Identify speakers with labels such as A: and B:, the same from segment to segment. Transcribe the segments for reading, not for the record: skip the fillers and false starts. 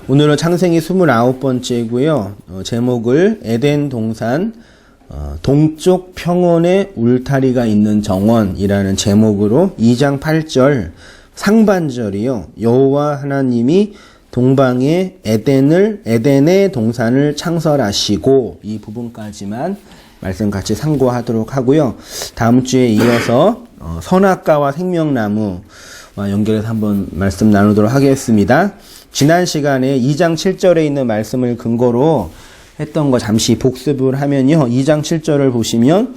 A: 오늘은 창세기 29번째고요. 제목을 에덴 동산 동쪽 평원에 울타리가 있는 정원이라는 제목으로 2장 8절 상반절이요. 여호와 하나님이 동방에 에덴의 동산을 창설하시고, 이 부분까지만 말씀 같이 상고하도록 하고요. 다음 주에 이어서 선악과와 생명나무와 연결해서 한번 말씀 나누도록 하겠습니다. 지난 시간에 2장 7절에 있는 말씀을 근거로 했던 거 잠시 복습을 하면요. 2장 7절을 보시면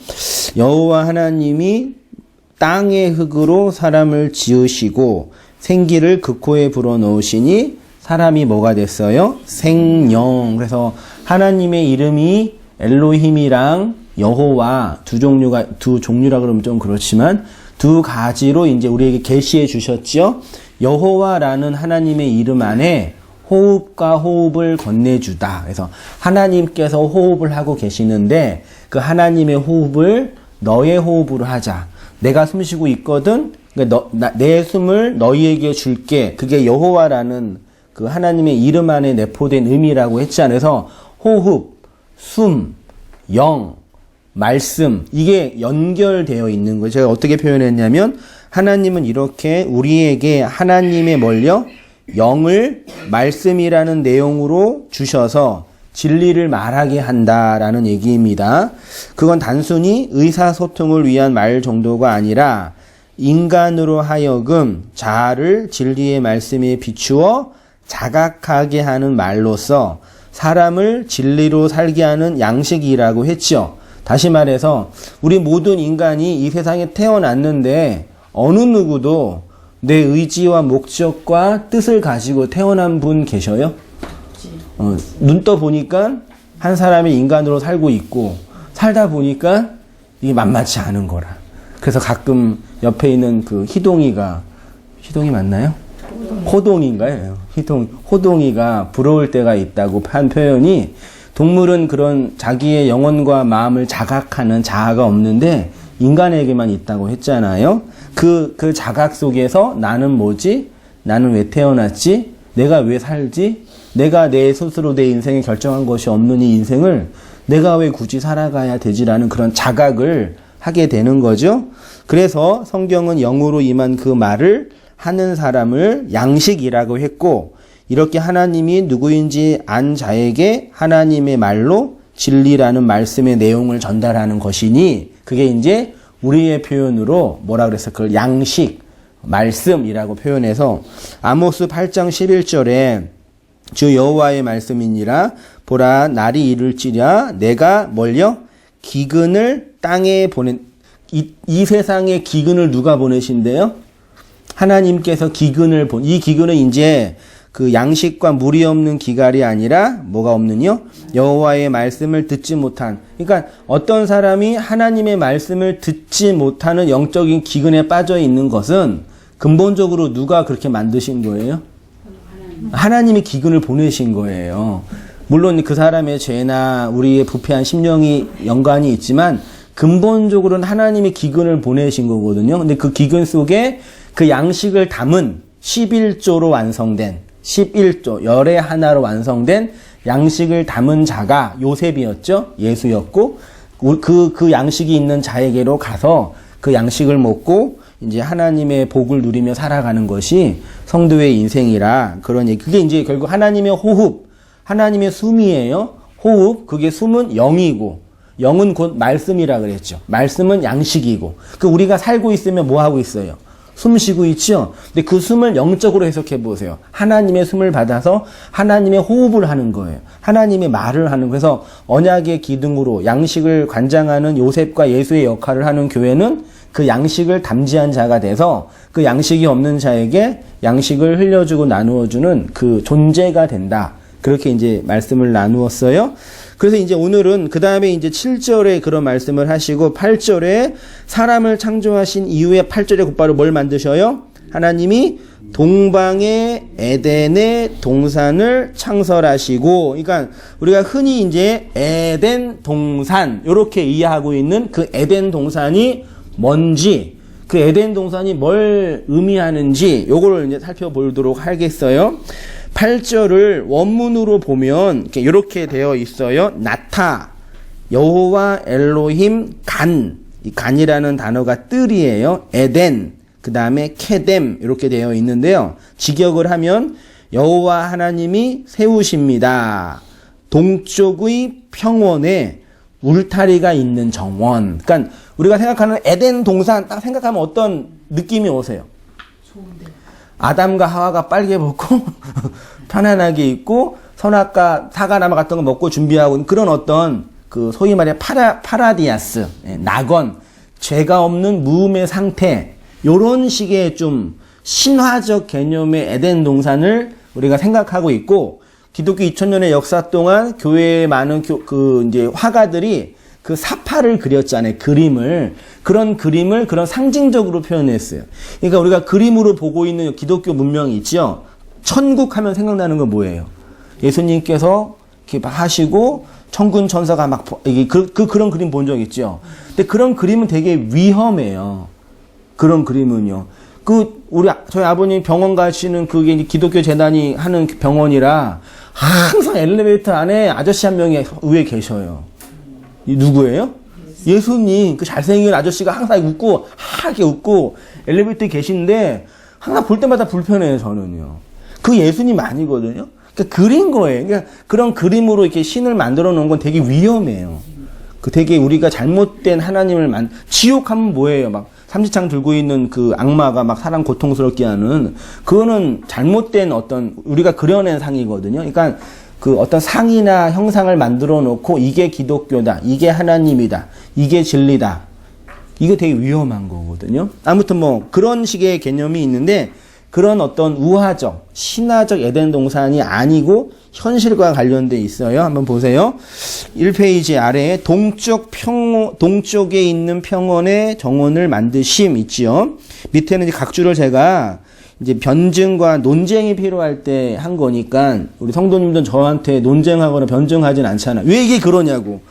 A: 여호와 하나님이 땅의 흙으로 사람을 지으시고 생기를 그 코에 불어넣으시니 사람이 뭐가 됐어요? 생령. 그래서 하나님의 이름이 엘로힘이랑 여호와 두 종류라 그러면 좀 그렇지만 두 가지로 이제 우리에게 계시해 주셨죠. 여호와라는 하나님의 이름 안에 호흡과 호흡을 건네주다. 그래서 하나님께서 호흡을 하고 계시는데 그 하나님의 호흡을 너의 호흡으로 하자. 내가 숨 쉬고 있거든. 내 숨을 너희에게 줄게. 그게 여호와라는 그 하나님의 이름 안에 내포된 의미라고 했잖아요. 그래서 호흡, 숨, 영, 말씀, 이게 연결되어 있는 거예요. 제가 어떻게 표현했냐면 하나님은 이렇게 우리에게 하나님의 뭘요? 영을 말씀이라는 내용으로 주셔서 진리를 말하게 한다라는 얘기입니다. 그건 단순히 의사소통을 위한 말 정도가 아니라 인간으로 하여금 자아를 진리의 말씀에 비추어 자각하게 하는 말로서 사람을 진리로 살게 하는 양식이라고 했죠. 다시 말해서 우리 모든 인간이 이 세상에 태어났는데 어느 누구도 내 의지와 목적과 뜻을 가지고 태어난 분 계셔요? 눈 떠 보니까 한 사람이 인간으로 살고 있고 살다 보니까 이게 만만치 않은 거라. 그래서 가끔 옆에 있는 그 희동이 맞나요? 호동인가요? 호동이가 부러울 때가 있다고 한 표현이, 동물은 그런 자기의 영혼과 마음을 자각하는 자아가 없는데 인간에게만 있다고 했잖아요. 그 자각 속에서 나는 뭐지? 나는 왜 태어났지? 내가 왜 살지? 내가 내 스스로 내 인생에 결정한 것이 없는 이 인생을 내가 왜 굳이 살아가야 되지라는 그런 자각을 하게 되는 거죠. 그래서 성경은 영으로 임한 그 말을 하는 사람을 양식이라고 했고, 이렇게 하나님이 누구인지 안 자에게 하나님의 말로 진리라는 말씀의 내용을 전달하는 것이니, 그게 이제 우리의 표현으로 뭐라 그랬어? 그걸 양식, 말씀이라고 표현해서 아모스 8장 11절에 주 여호와의 말씀이니라 보라 날이 이를지라 내가 뭘요? 기근을 땅에 이 세상에 기근을 누가 보내신대요? 하나님께서 기근을 이 기근은 이제 그 양식과 물이 없는 기갈이 아니라 뭐가 없는요? 여호와의 말씀을 듣지 못한. 그러니까 어떤 사람이 하나님의 말씀을 듣지 못하는 영적인 기근에 빠져 있는 것은 근본적으로 누가 그렇게 만드신 거예요? 하나님이 기근을 보내신 거예요. 물론 그 사람의 죄나 우리의 부패한 심령이 연관이 있지만 근본적으로는 하나님의 기근을 보내신 거거든요. 근데 그 기근 속에 그 양식을 담은 11조로 완성된 11조 열의 하나로 완성된 양식을 담은 자가 요셉이었죠. 예수였고 그 양식이 있는 자에게로 가서 그 양식을 먹고 이제 하나님의 복을 누리며 살아가는 것이 성도의 인생이라 그런 얘기. 그게 이제 결국 하나님의 호흡, 하나님의 숨이에요. 호흡, 그게 숨은 영이고 영은 곧 말씀이라 그랬죠. 말씀은 양식이고 우리가 살고 있으면 뭐 하고 있어요? 숨 쉬고 있죠? 근데 그 숨을 영적으로 해석해 보세요. 하나님의 숨을 받아서 하나님의 호흡을 하는 거예요. 하나님의 말을 하는 거예요. 그래서 언약의 기둥으로 양식을 관장하는 요셉과 예수의 역할을 하는 교회는 그 양식을 담지한 자가 돼서 그 양식이 없는 자에게 양식을 흘려주고 나누어주는 그 존재가 된다. 그렇게 이제 말씀을 나누었어요. 그래서 이제 오늘은 그 다음에 이제 7절에 그런 말씀을 하시고 8절에 사람을 창조하신 이후에 8절에 곧바로 뭘 만드셔요? 하나님이 동방의 에덴의 동산을 창설하시고, 그러니까 우리가 흔히 이제 에덴 동산 이렇게 이해하고 있는 그 에덴 동산이 뭔지, 그 에덴 동산이 뭘 의미하는지 요거를 이제 살펴보도록 하겠어요. 8절을 원문으로 보면 이렇게 되어 있어요. 나타, 여호와 엘로힘 간, 이 간이라는 단어가 뜰이에요. 에덴, 그 다음에 케뎀 이렇게 되어 있는데요. 직역을 하면 여호와 하나님이 세우십니다. 동쪽의 평원에 울타리가 있는 정원. 그러니까 우리가 생각하는 에덴 동산 딱 생각하면 어떤 느낌이 오세요?
B: 좋은데.
A: 아담과 하와가 빨개 벗고 편안하게 있고 선악과 사과나무 같은 거 먹고 준비하고 그런 어떤 그 소위 말해 파라디아스, 낙원, 죄가 없는 무음의 상태, 요런 식의 좀 신화적 개념의 에덴 동산을 우리가 생각하고 있고, 기독교 2000년의 역사 동안 교회의 많은 이제 화가들이 그 사파를 그렸잖아요. 그런 그림을 그런 상징적으로 표현했어요. 그러니까 우리가 그림으로 보고 있는 기독교 문명이 있죠. 천국 하면 생각나는 건 뭐예요? 예수님께서 이렇게 막 하시고 천군 천사가 막 그런 그림 본 적 있죠. 근데 그런 그림은 되게 위험해요. 그런 그림은요. 저희 아버님 병원 가시는 그게 기독교 재단이 하는 병원이라 항상 엘리베이터 안에 아저씨 한 명이 위에 계셔요. 누구예요? 예수님. 그 잘생긴 아저씨가 항상 웃고, 하게 웃고, 엘리베이터에 계신데, 항상 볼 때마다 불편해요, 저는요. 그 예수님 아니거든요? 그러니까 그린 거예요. 그러니까 그런 그림으로 이렇게 신을 만들어 놓은 건 되게 위험해요. 되게 우리가 잘못된 하나님을 지옥 하면 뭐예요? 막, 삼지창 들고 있는 그 악마가 막 사람 고통스럽게 하는, 그거는 잘못된 우리가 그려낸 상이거든요. 그러니까 그 어떤 상이나 형상을 만들어 놓고 이게 기독교다, 이게 하나님이다, 이게 진리다. 이거 되게 위험한 거거든요. 아무튼 뭐 그런 식의 개념이 있는데 그런 어떤 우화적, 신화적 에덴 동산이 아니고 현실과 관련돼 있어요. 한번 보세요. 1페이지 아래에 동쪽에 있는 평원의 정원을 만드심 있지요. 밑에는 이제 각주를 제가 이제 변증과 논쟁이 필요할 때 한 거니까 우리 성도님들은 저한테 논쟁하거나 변증하진 않잖아요. 왜 이게 그러냐고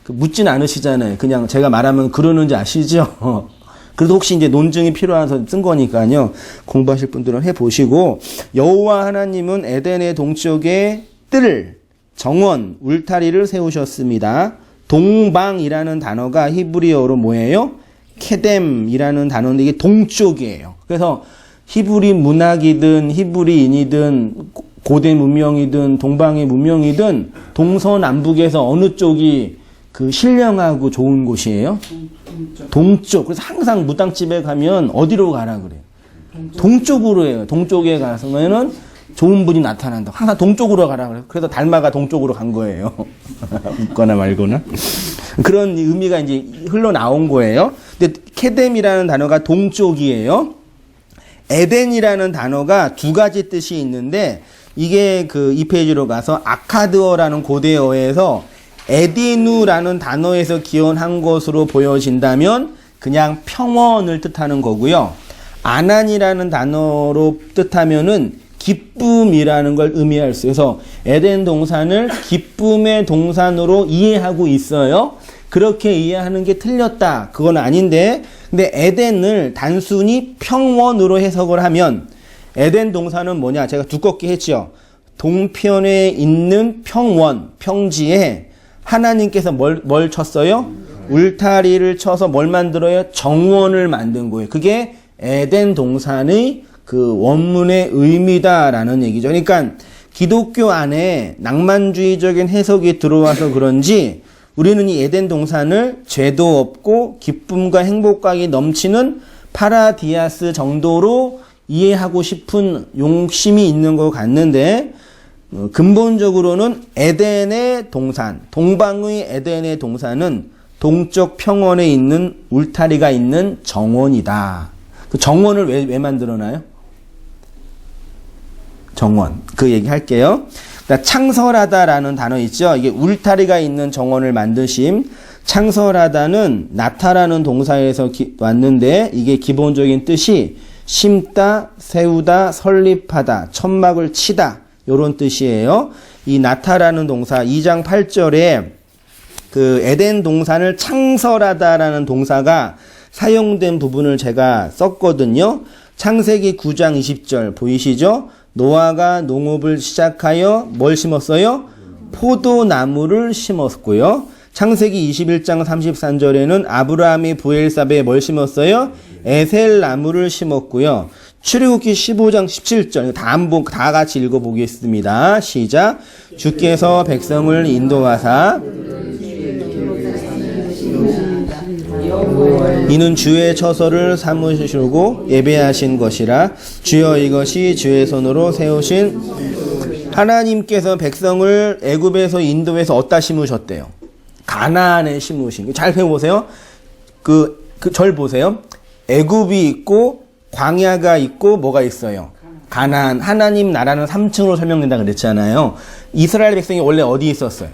A: 묻진 않으시잖아요. 그냥 제가 말하면 그러는지 아시죠? 그래도 혹시 이제 논증이 필요해서 쓴 거니까요. 공부하실 분들은 해보시고, 여호와 하나님은 에덴의 동쪽에 정원, 울타리를 세우셨습니다. 동방이라는 단어가 히브리어로 뭐예요? 케뎀이라는 단어인데 이게 동쪽이에요. 그래서 히브리 문학이든 히브리인이든 고대 문명이든 동방의 문명이든 동서남북에서 어느 쪽이 신령하고 좋은 곳이에요? 동쪽. 그래서 항상 무당집에 가면 어디로 가라 그래요? 동쪽으로 해요. 동쪽에 가서면은 좋은 분이 나타난다. 항상 동쪽으로 가라 그래요. 그래서 달마가 동쪽으로 간 거예요. 웃거나 말거나. 그런 의미가 이제 흘러나온 거예요. 근데 케뎀이라는 단어가 동쪽이에요. 에덴이라는 단어가 두 가지 뜻이 있는데 이게 2페이지로 가서 아카드어라는 고대어에서 에디누라는 단어에서 기원한 것으로 보여진다면 그냥 평원을 뜻하는 거고요. 아난이라는 단어로 뜻하면은 기쁨이라는 걸 의미할 수 있어서 에덴 동산을 기쁨의 동산으로 이해하고 있어요. 그렇게 이해하는 게 틀렸다. 그건 아닌데, 근데 에덴을 단순히 평원으로 해석을 하면 에덴 동산은 뭐냐? 제가 두껍게 했죠. 동편에 있는 평원, 평지에 하나님께서 뭘 쳤어요? 울타리를 쳐서 뭘 만들어요? 정원을 만든 거예요. 그게 에덴 동산의 원문의 의미다라는 얘기죠. 그러니까 기독교 안에 낭만주의적인 해석이 들어와서 그런지 우리는 이 에덴 동산을 죄도 없고 기쁨과 행복감이 넘치는 파라디아스 정도로 이해하고 싶은 용심이 있는 것 같는데 근본적으로는 에덴의 동산, 동방의 에덴의 동산은 동쪽 평원에 있는 울타리가 있는 정원이다. 그 정원을 왜 만들어놔요? 정원. 그 얘기 할게요. 창설하다라는 단어 있죠. 이게 울타리가 있는 정원을 만드심. 창설하다는 나타라는 동사에서 왔는데 이게 기본적인 뜻이 심다, 세우다, 설립하다, 천막을 치다 이런 뜻이에요. 이 나타라는 동사 2장 8절에 에덴 동산을 창설하다라는 동사가 사용된 부분을 제가 썼거든요. 창세기 9장 20절 보이시죠? 노아가 농업을 시작하여 뭘 심었어요? 포도나무를 심었고요. 창세기 21장 33절에는 아브라함이 부엘사베에 뭘 심었어요? 에셀나무를 심었고요. 출애굽기 15장 17절 다 같이 읽어보겠습니다. 시작. 주께서 백성을 인도하사 이는 주의 처소를 삼으시고 예배하신 것이라. 주여 이것이 주의 손으로 세우신. 하나님께서 백성을 애굽에서 인도해서 어디다 심으셨대요? 가나안에 심으신. 잘 배워보세요. 절 보세요. 애굽이 있고 광야가 있고 뭐가 있어요? 가나안. 하나님 나라는 3층으로 설명된다 그랬잖아요. 이스라엘 백성이 원래 어디 있었어요?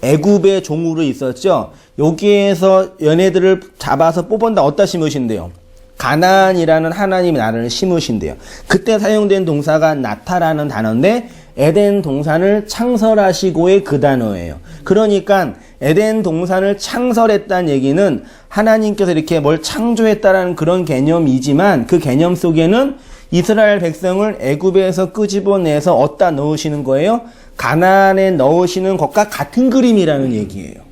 A: 애굽의 종으로 있었죠. 여기에서 얘네들을 잡아서 뽑은다 어디다 심으신대요? 가나안이라는 하나님의 나라를 심으신대요. 그때 사용된 동사가 나타라는 단어인데 에덴 동산을 창설하시고의 그 단어예요. 그러니까 에덴 동산을 창설했다는 얘기는 하나님께서 이렇게 뭘 창조했다라는 그런 개념이지만 그 개념 속에는 이스라엘 백성을 애굽에서 끄집어내서 어디다 넣으시는 거예요? 가나안에 넣으시는 것과 같은 그림이라는 얘기예요.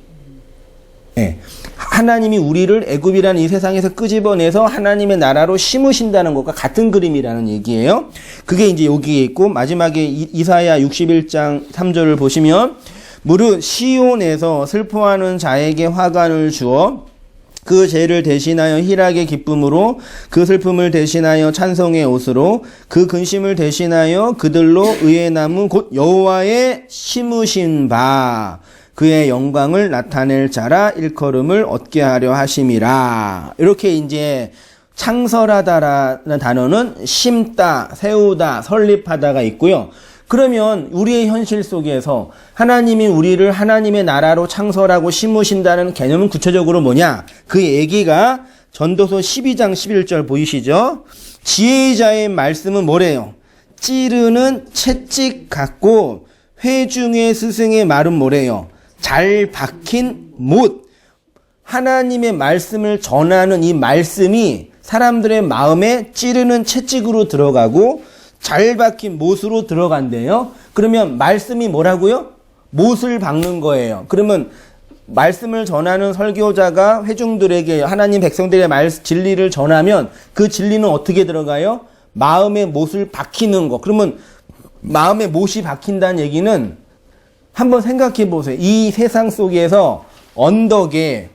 A: 네. 하나님이 우리를 애굽이라는 이 세상에서 끄집어내서 하나님의 나라로 심으신다는 것과 같은 그림이라는 얘기예요. 그게 이제 여기에 있고 마지막에 이사야 61장 3절을 보시면 무릇 시온에서 슬퍼하는 자에게 화관을 주어 그 죄를 대신하여 희락의 기쁨으로 그 슬픔을 대신하여 찬송의 옷으로 그 근심을 대신하여 그들로 의의 나무 곧 여호와의 심으신 바 그의 영광을 나타낼 자라 일컬음을 얻게 하려 하심이라. 이렇게 이제 창설하다라는 단어는 심다, 세우다, 설립하다가 있고요. 그러면 우리의 현실 속에서 하나님이 우리를 하나님의 나라로 창설하고 심으신다는 개념은 구체적으로 뭐냐? 그 얘기가 전도서 12장 11절 보이시죠? 지혜자의 말씀은 뭐래요? 찌르는 채찍 같고 회중의 스승의 말은 뭐래요? 잘 박힌 못. 하나님의 말씀을 전하는 이 말씀이 사람들의 마음에 찌르는 채찍으로 들어가고 잘 박힌 못으로 들어간대요. 그러면 말씀이 뭐라고요? 못을 박는 거예요. 그러면 말씀을 전하는 설교자가 회중들에게 하나님 백성들의 진리를 전하면 그 진리는 어떻게 들어가요? 마음에 못을 박히는 거. 그러면 마음에 못이 박힌다는 얘기는 한번 생각해 보세요. 이 세상 속에서 언덕에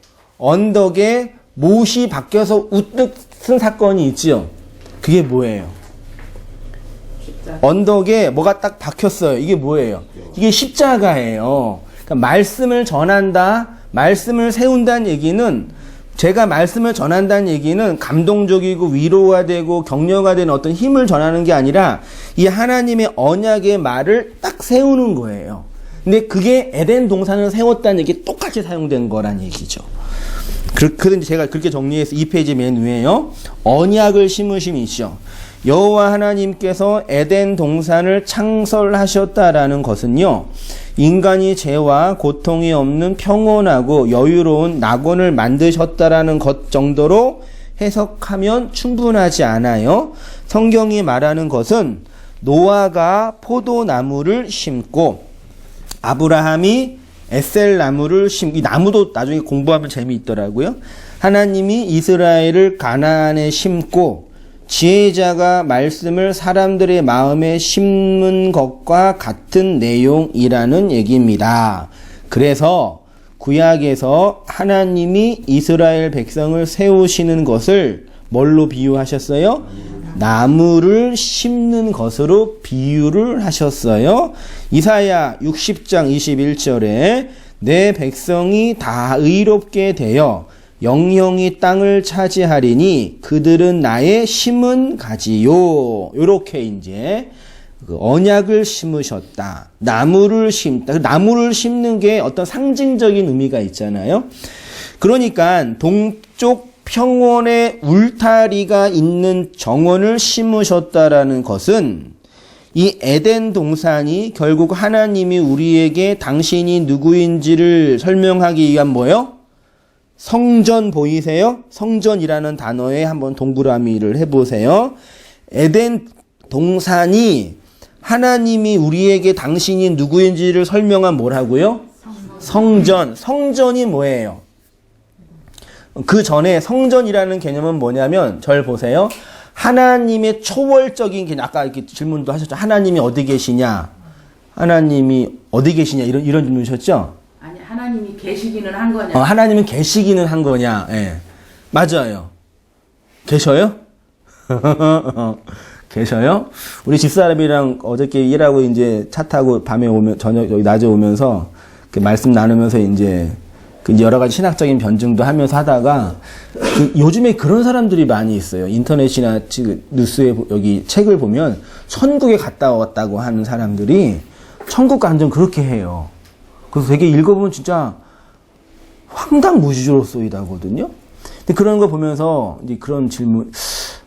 A: 못이 박혀서 우뚝 쓴 사건이 있지요. 그게 뭐예요? 언덕에 뭐가 딱 박혔어요. 이게 뭐예요? 이게 십자가예요. 그러니까 말씀을 전한다, 말씀을 세운다는 얘기는 제가 말씀을 전한다는 얘기는 감동적이고 위로가 되고 격려가 되는 어떤 힘을 전하는 게 아니라 이 하나님의 언약의 말을 딱 세우는 거예요. 근데 그게 에덴 동산을 세웠다는 얘기 똑같이 사용된 거란 얘기죠. 그런데 제가 그렇게 정리해서 2페이지 맨 위에요. 언약을 심으심이죠. 여호와 하나님께서 에덴 동산을 창설하셨다라는 것은요. 인간이 죄와 고통이 없는 평온하고 여유로운 낙원을 만드셨다라는 것 정도로 해석하면 충분하지 않아요. 성경이 말하는 것은 노아가 포도나무를 심고 아브라함이 에셀나무를 이 나무도 나중에 공부하면 재미있더라고요. 하나님이 이스라엘을 가나안에 심고 지혜자가 말씀을 사람들의 마음에 심는 것과 같은 내용이라는 얘기입니다. 그래서 구약에서 하나님이 이스라엘 백성을 세우시는 것을 뭘로 비유하셨어요? 나무를 심는 것으로 비유를 하셨어요. 이사야 60장 21절에 내 백성이 다 의롭게 되어 영영이 땅을 차지하리니 그들은 나의 심은 가지요. 요렇게 이제 그 언약을 심으셨다. 나무를 심다. 나무를 심는 게 어떤 상징적인 의미가 있잖아요. 그러니까 동쪽 평원에 울타리가 있는 정원을 심으셨다라는 것은 이 에덴 동산이 결국 하나님이 우리에게 당신이 누구인지를 설명하기 위한 뭐예요? 성전 보이세요? 성전이라는 단어에 한번 동그라미를 해보세요. 에덴 동산이 하나님이 우리에게 당신이 누구인지를 설명한 뭐라고요? 성전. 성전이 뭐예요? 그 전에 성전이라는 개념은 뭐냐면 절 보세요. 하나님의 초월적인 개념. 아까 이렇게 질문도 하셨죠. 하나님이 어디 계시냐? 하나님이 어디 계시냐? 이런 질문이셨죠?
B: 아니 하나님이 계시기는 한 거냐?
A: 하나님은 계시기는 한 거냐? 예. 맞아요. 계셔요? 계셔요? 우리 집사람이랑 어저께 일하고 이제 차 타고 밤에 오면 저녁 여기 낮에 오면서 그 말씀 나누면서 이제 그 여러 가지 신학적인 변증도 하면서 하다가 요즘에 그런 사람들이 많이 있어요. 인터넷이나 뉴스에 여기 책을 보면 천국에 갔다 왔다고 하는 사람들이 천국 간증 그렇게 해요. 그래서 되게 읽어보면 진짜 황당무지로 쏘이다거든요. 근데 그런 거 보면서 이제 그런 질문,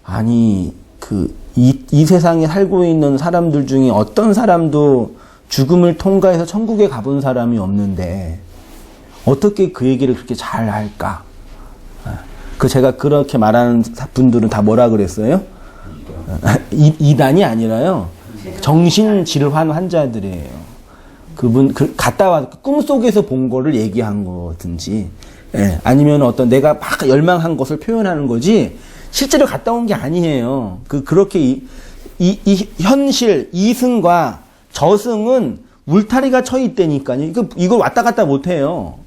A: 아니 이 세상에 살고 있는 사람들 중에 어떤 사람도 죽음을 통과해서 천국에 가본 사람이 없는데 어떻게 그 얘기를 그렇게 잘 할까? 제가 그렇게 말하는 분들은 다 그랬어요? 이단이 아니라요. 정신질환 환자들이에요. 갔다 와 꿈속에서 본 거를 얘기한 거든지, 예, 아니면 어떤 내가 막 열망한 것을 표현하는 거지, 실제로 갔다 온 게 아니에요. 그렇게 이 현실, 이승과 저승은 울타리가 쳐 있다니까요. 이거 왔다 갔다 못 해요.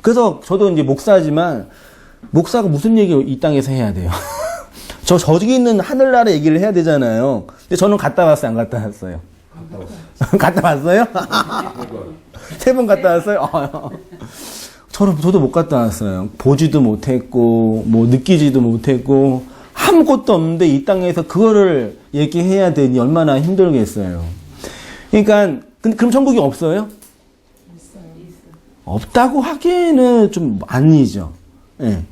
A: 그래서 저도 이제 목사지만, 목사가 무슨 얘기 이 땅에서 해야 돼요? 저기 있는 하늘나라 얘기를 해야 되잖아요. 근데 저는 갔다 왔어요, 안 갔다 왔어요? 갔다 왔어요? 3번 갔다 왔어요? 저도 못 갔다 왔어요. 보지도 못했고, 느끼지도 못했고, 아무것도 없는데 이 땅에서 그거를 얘기해야 되니 얼마나 힘들겠어요. 그러니까, 그럼 천국이 없어요? 없다고 하기에는 좀 아니죠. 예.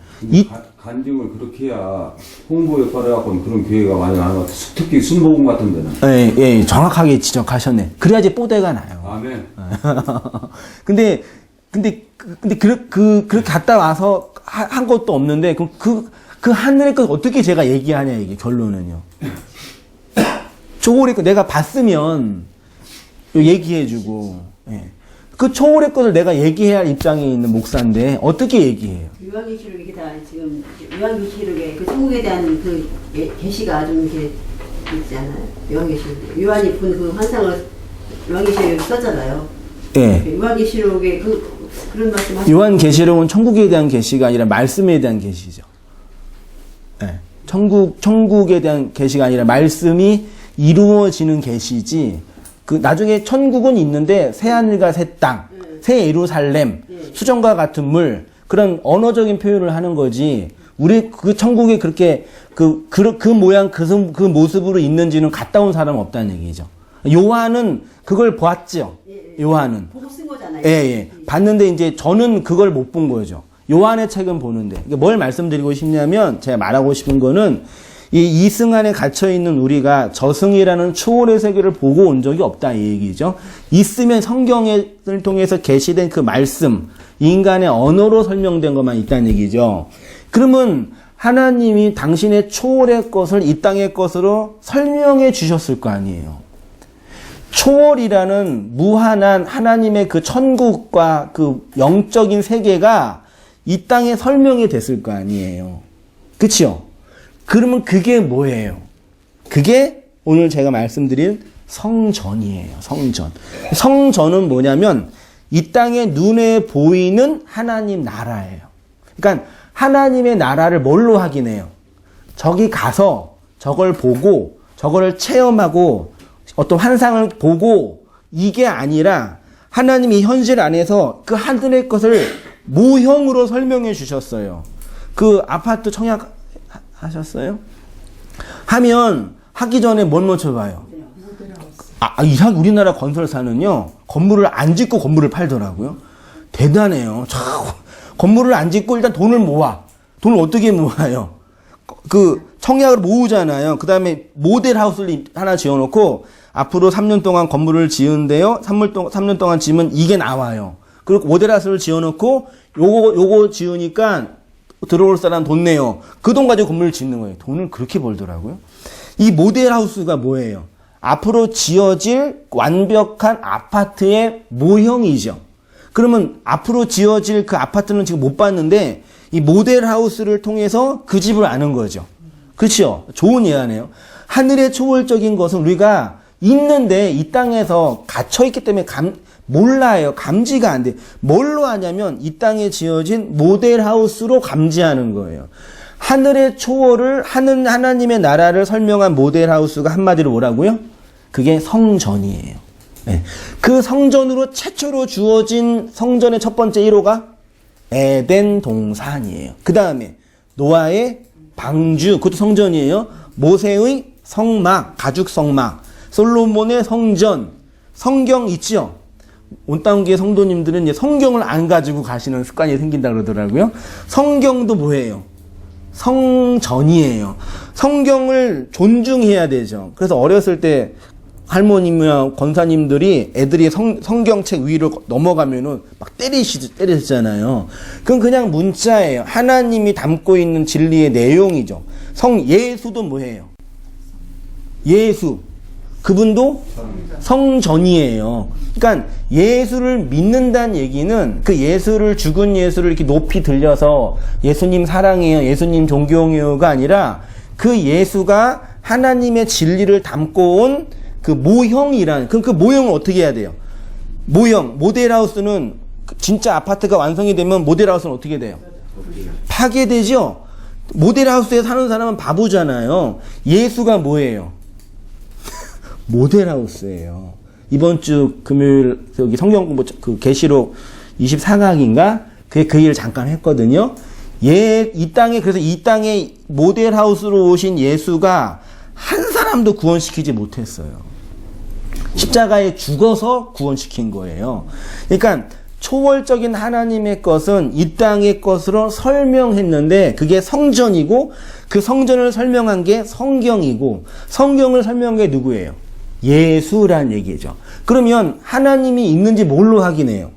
C: 간증을 그렇게 해야 홍보 역할을 하고 그런 교회가 많이 나는 것 같아요. 특히 순복음 같은 데는.
A: 예, 정확하게 지적하셨네. 그래야지 뽀대가 나요.
C: 아멘.
A: 근데 그렇게 갔다 와서 한 것도 없는데, 그 하늘의 것 어떻게 제가 얘기하냐, 이게 결론은요. 초월의 것 내가 봤으면 얘기해주고, 예. 그 초월의 것을 내가 얘기해야 할 입장에 있는 목사인데 어떻게 얘기해요?
D: 요한계시록 이게 다 지금 요한계시록에 그 천국에 대한 그 계시가 좀 이렇게 있잖아요. 요한계시록 요한이 본 그 환상을 요한계시록에 썼잖아요.
A: 예.
D: 요한계시록에 그런 말씀하시죠.
A: 요한계시록은 천국에 대한 계시가 아니라 말씀에 대한 계시죠. 예. 천국에 대한 계시가 아니라 말씀이 이루어지는 계시지. 나중에 천국은 있는데 새하늘과 새 땅, 새 예루살렘, 수정과 같은 물, 그런 언어적인 표현을 하는 거지. 우리 그 천국에 그렇게 그 모양 그 모습으로 있는지는 갔다 온 사람은 없다는 얘기죠. 요한은 그걸 보았죠. 요한은
D: 보고 쓴 거잖아요.
A: 예. 봤는데 이제 저는 그걸 못 본 거죠. 요한의 책은 보는데. 뭘 말씀드리고 싶냐면 제가 말하고 싶은 거는 이 이승 안에 갇혀있는 우리가 저승이라는 초월의 세계를 보고 온 적이 없다 이 얘기죠. 있으면 성경을 통해서 계시된 그 말씀, 인간의 언어로 설명된 것만 있다는 얘기죠. 그러면 하나님이 당신의 초월의 것을 이 땅의 것으로 설명해 주셨을 거 아니에요. 초월이라는 무한한 하나님의 그 천국과 그 영적인 세계가 이 땅에 설명이 됐을 거 아니에요. 그치요? 그러면 그게 뭐예요? 그게 오늘 제가 말씀드린 성전이에요. 성전. 성전은 뭐냐면 이 땅에 눈에 보이는 하나님 나라예요. 그러니까 하나님의 나라를 뭘로 확인해요? 저기 가서 저걸 보고 저걸 체험하고 어떤 환상을 보고 이게 아니라 하나님이 현실 안에서 그 하늘의 것을 모형으로 설명해 주셨어요. 그 아파트 청약 하셨어요? 하기 전에 뭘 먼저 봐요? 이상 우리나라 건설사는요, 건물을 안 짓고 건물을 팔더라고요. 대단해요. 건물을 안 짓고 일단 돈을 모아. 돈을 어떻게 모아요? 청약을 모으잖아요. 그 다음에 모델 하우스를 하나 지어놓고, 앞으로 3년 동안 건물을 지은데요. 3년 동안 지으면 이게 나와요. 그리고 모델 하우스를 지어놓고, 요거 지으니까, 들어올 사람 돈 내요. 그 돈 가지고 건물을 짓는 거예요. 돈을 그렇게 벌더라고요. 이 모델하우스가 뭐예요? 앞으로 지어질 완벽한 아파트의 모형이죠. 그러면 앞으로 지어질 그 아파트는 지금 못 봤는데 이 모델하우스를 통해서 그 집을 아는 거죠. 그렇죠? 좋은 예화네요. 하늘의 초월적인 것은 우리가 있는데 이 땅에서 갇혀있기 때문에 몰라요. 감지가 안 돼. 뭘로 하냐면 이 땅에 지어진 모델하우스로 감지하는 거예요. 하늘의 초월을 하는 하나님의 나라를 설명한 모델하우스가 한마디로 뭐라고요? 그게 성전이에요. 네. 그 성전으로 최초로 주어진 성전의 첫 번째 1호가 에덴 동산이에요. 그 다음에 노아의 방주, 그것도 성전이에요. 모세의 성막, 가죽 성막, 솔로몬의 성전, 성경 있죠? 온땅교회 성도님들은 이제 성경을 안 가지고 가시는 습관이 생긴다 그러더라고요. 성경도 뭐예요? 성전이에요. 성경을 존중해야 되죠. 그래서 어렸을 때 할머님이나 권사님들이 애들이 성경책 위로 넘어가면은 막 때리시잖아요. 그건 그냥 문자예요. 하나님이 담고 있는 진리의 내용이죠. 예수도 뭐예요? 예수. 그분도 성전이에요. 그러니까 예수를 믿는다는 얘기는 그 예수를, 죽은 예수를 이렇게 높이 들려서 예수님 사랑해요, 예수님 존경해요가 아니라 그 예수가 하나님의 진리를 담고 온 그 모형이란, 그럼 그 모형을 어떻게 해야 돼요? 모델하우스는 진짜 아파트가 완성이 되면 모델하우스는 어떻게 돼요? 파괴되죠? 모델하우스에 사는 사람은 바보잖아요. 예수가 뭐예요? 모델하우스예요. 이번 주 금요일 여기 성경 공부 그 계시록 24강인가 그 일을 잠깐 했거든요. 이 땅에 모델하우스로 오신 예수가 한 사람도 구원시키지 못했어요. 십자가에 죽어서 구원시킨 거예요. 그러니까 초월적인 하나님의 것은 이 땅의 것으로 설명했는데 그게 성전이고 그 성전을 설명한 게 성경이고 성경을 설명한 게 누구예요? 예수란 얘기죠. 그러면 하나님이 있는지 뭘로 확인해요?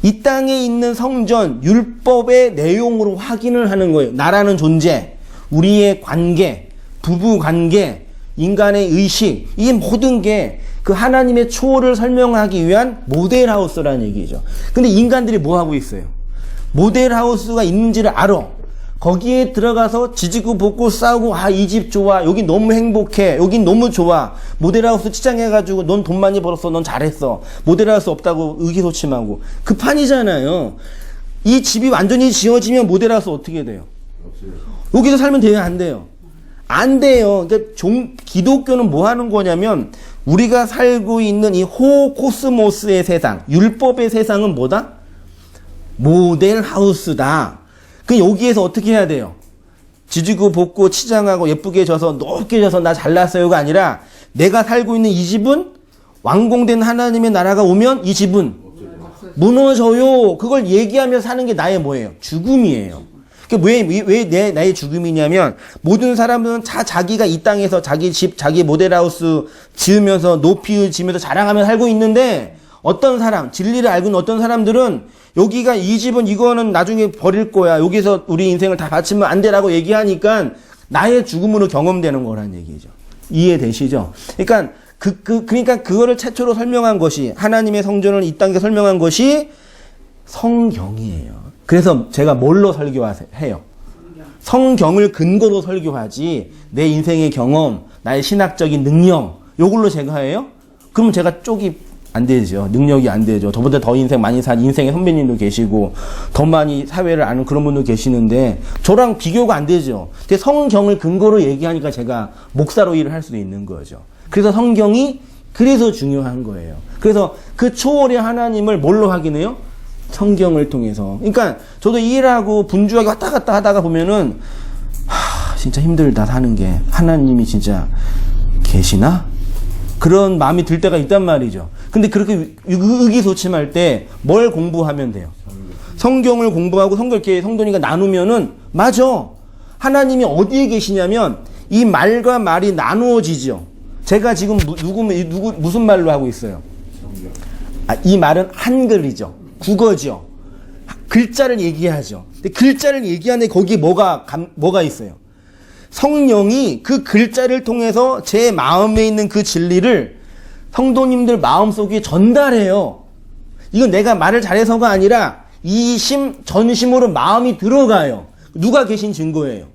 A: 이 땅에 있는 성전, 율법의 내용으로 확인을 하는 거예요. 나라는 존재, 우리의 관계, 부부 관계, 인간의 의식, 이 모든 게 그 하나님의 초월을 설명하기 위한 모델하우스라는 얘기죠. 근데 인간들이 뭐 하고 있어요? 모델하우스가 있는지를 알아. 거기에 들어가서 지지고 볶고 싸우고, 이 집 좋아, 여기 너무 행복해, 여긴 너무 좋아, 모델하우스 치장해가지고 넌 돈 많이 벌었어, 넌 잘했어, 모델하우스 없다고 의기소침하고 그 판이잖아요. 이 집이 완전히 지어지면 모델하우스 어떻게 돼요? 여기서 살면 돼요, 안 돼요? 안 돼요. 그러니까 기독교는 뭐 하는 거냐면 우리가 살고 있는 이 호코스모스의 세상, 율법의 세상은 뭐다? 모델하우스다. 그 여기에서 어떻게 해야 돼요? 지지고 볶고 치장하고 예쁘게 져서 높게 져서 나 잘났어요가 아니라 내가 살고 있는 이 집은 완공된 하나님의 나라가 오면 이 집은 무너져요. 그걸 얘기하며 사는 게 나의 뭐예요? 죽음이에요. 왜 나의 죽음이냐면 모든 사람들은 자기가 이 땅에서 자기 집, 자기 모델하우스 지으면서 높이 지면서 자랑하며 살고 있는데 어떤 사람, 진리를 알고 있는 어떤 사람들은 여기가 이 집은 이거는 나중에 버릴 거야. 여기서 우리 인생을 다 바치면 안 되라고 얘기하니까 나의 죽음으로 경험되는 거란 얘기죠. 이해되시죠? 그러니까 그러니까 그거를 최초로 설명한 것이 하나님의 성전을 이 땅에 설명한 것이 성경이에요. 그래서 제가 뭘로 설교해요? 성경을 근거로 설교하지 내 인생의 경험, 나의 신학적인 능력 요걸로 제가 해요? 그러면 제가 쪽이 안 되죠. 능력이 안 되죠. 저보다 더 인생 많이 산 인생의 선배님도 계시고 더 많이 사회를 아는 그런 분도 계시는데 저랑 비교가 안 되죠. 근데 성경을 근거로 얘기하니까 제가 목사로 일을 할 수도 있는 거죠. 그래서 성경이 그래서 중요한 거예요. 그래서 그 초월의 하나님을 뭘로 확인해요? 성경을 통해서. 그러니까 저도 일하고 분주하게 왔다 갔다 하다가 보면은 진짜 힘들다 사는 게. 하나님이 진짜 계시나? 그런 마음이 들 때가 있단 말이죠. 근데 그렇게 의기소침할 때 뭘 공부하면 돼요? 성경을 공부하고 성도님과 나누면은 맞아. 하나님이 어디에 계시냐면 이 말과 말이 나누어지죠. 제가 지금 무슨 말로 하고 있어요? 이 말은 한글이죠. 국어죠. 글자를 얘기하죠. 근데 글자를 얘기하는데 거기에 뭐가 있어요? 성령이 그 글자를 통해서 제 마음에 있는 그 진리를 성도님들 마음속에 전달해요. 이건 내가 말을 잘해서가 아니라 이심 전심으로 마음이 들어가요. 누가 계신 증거예요?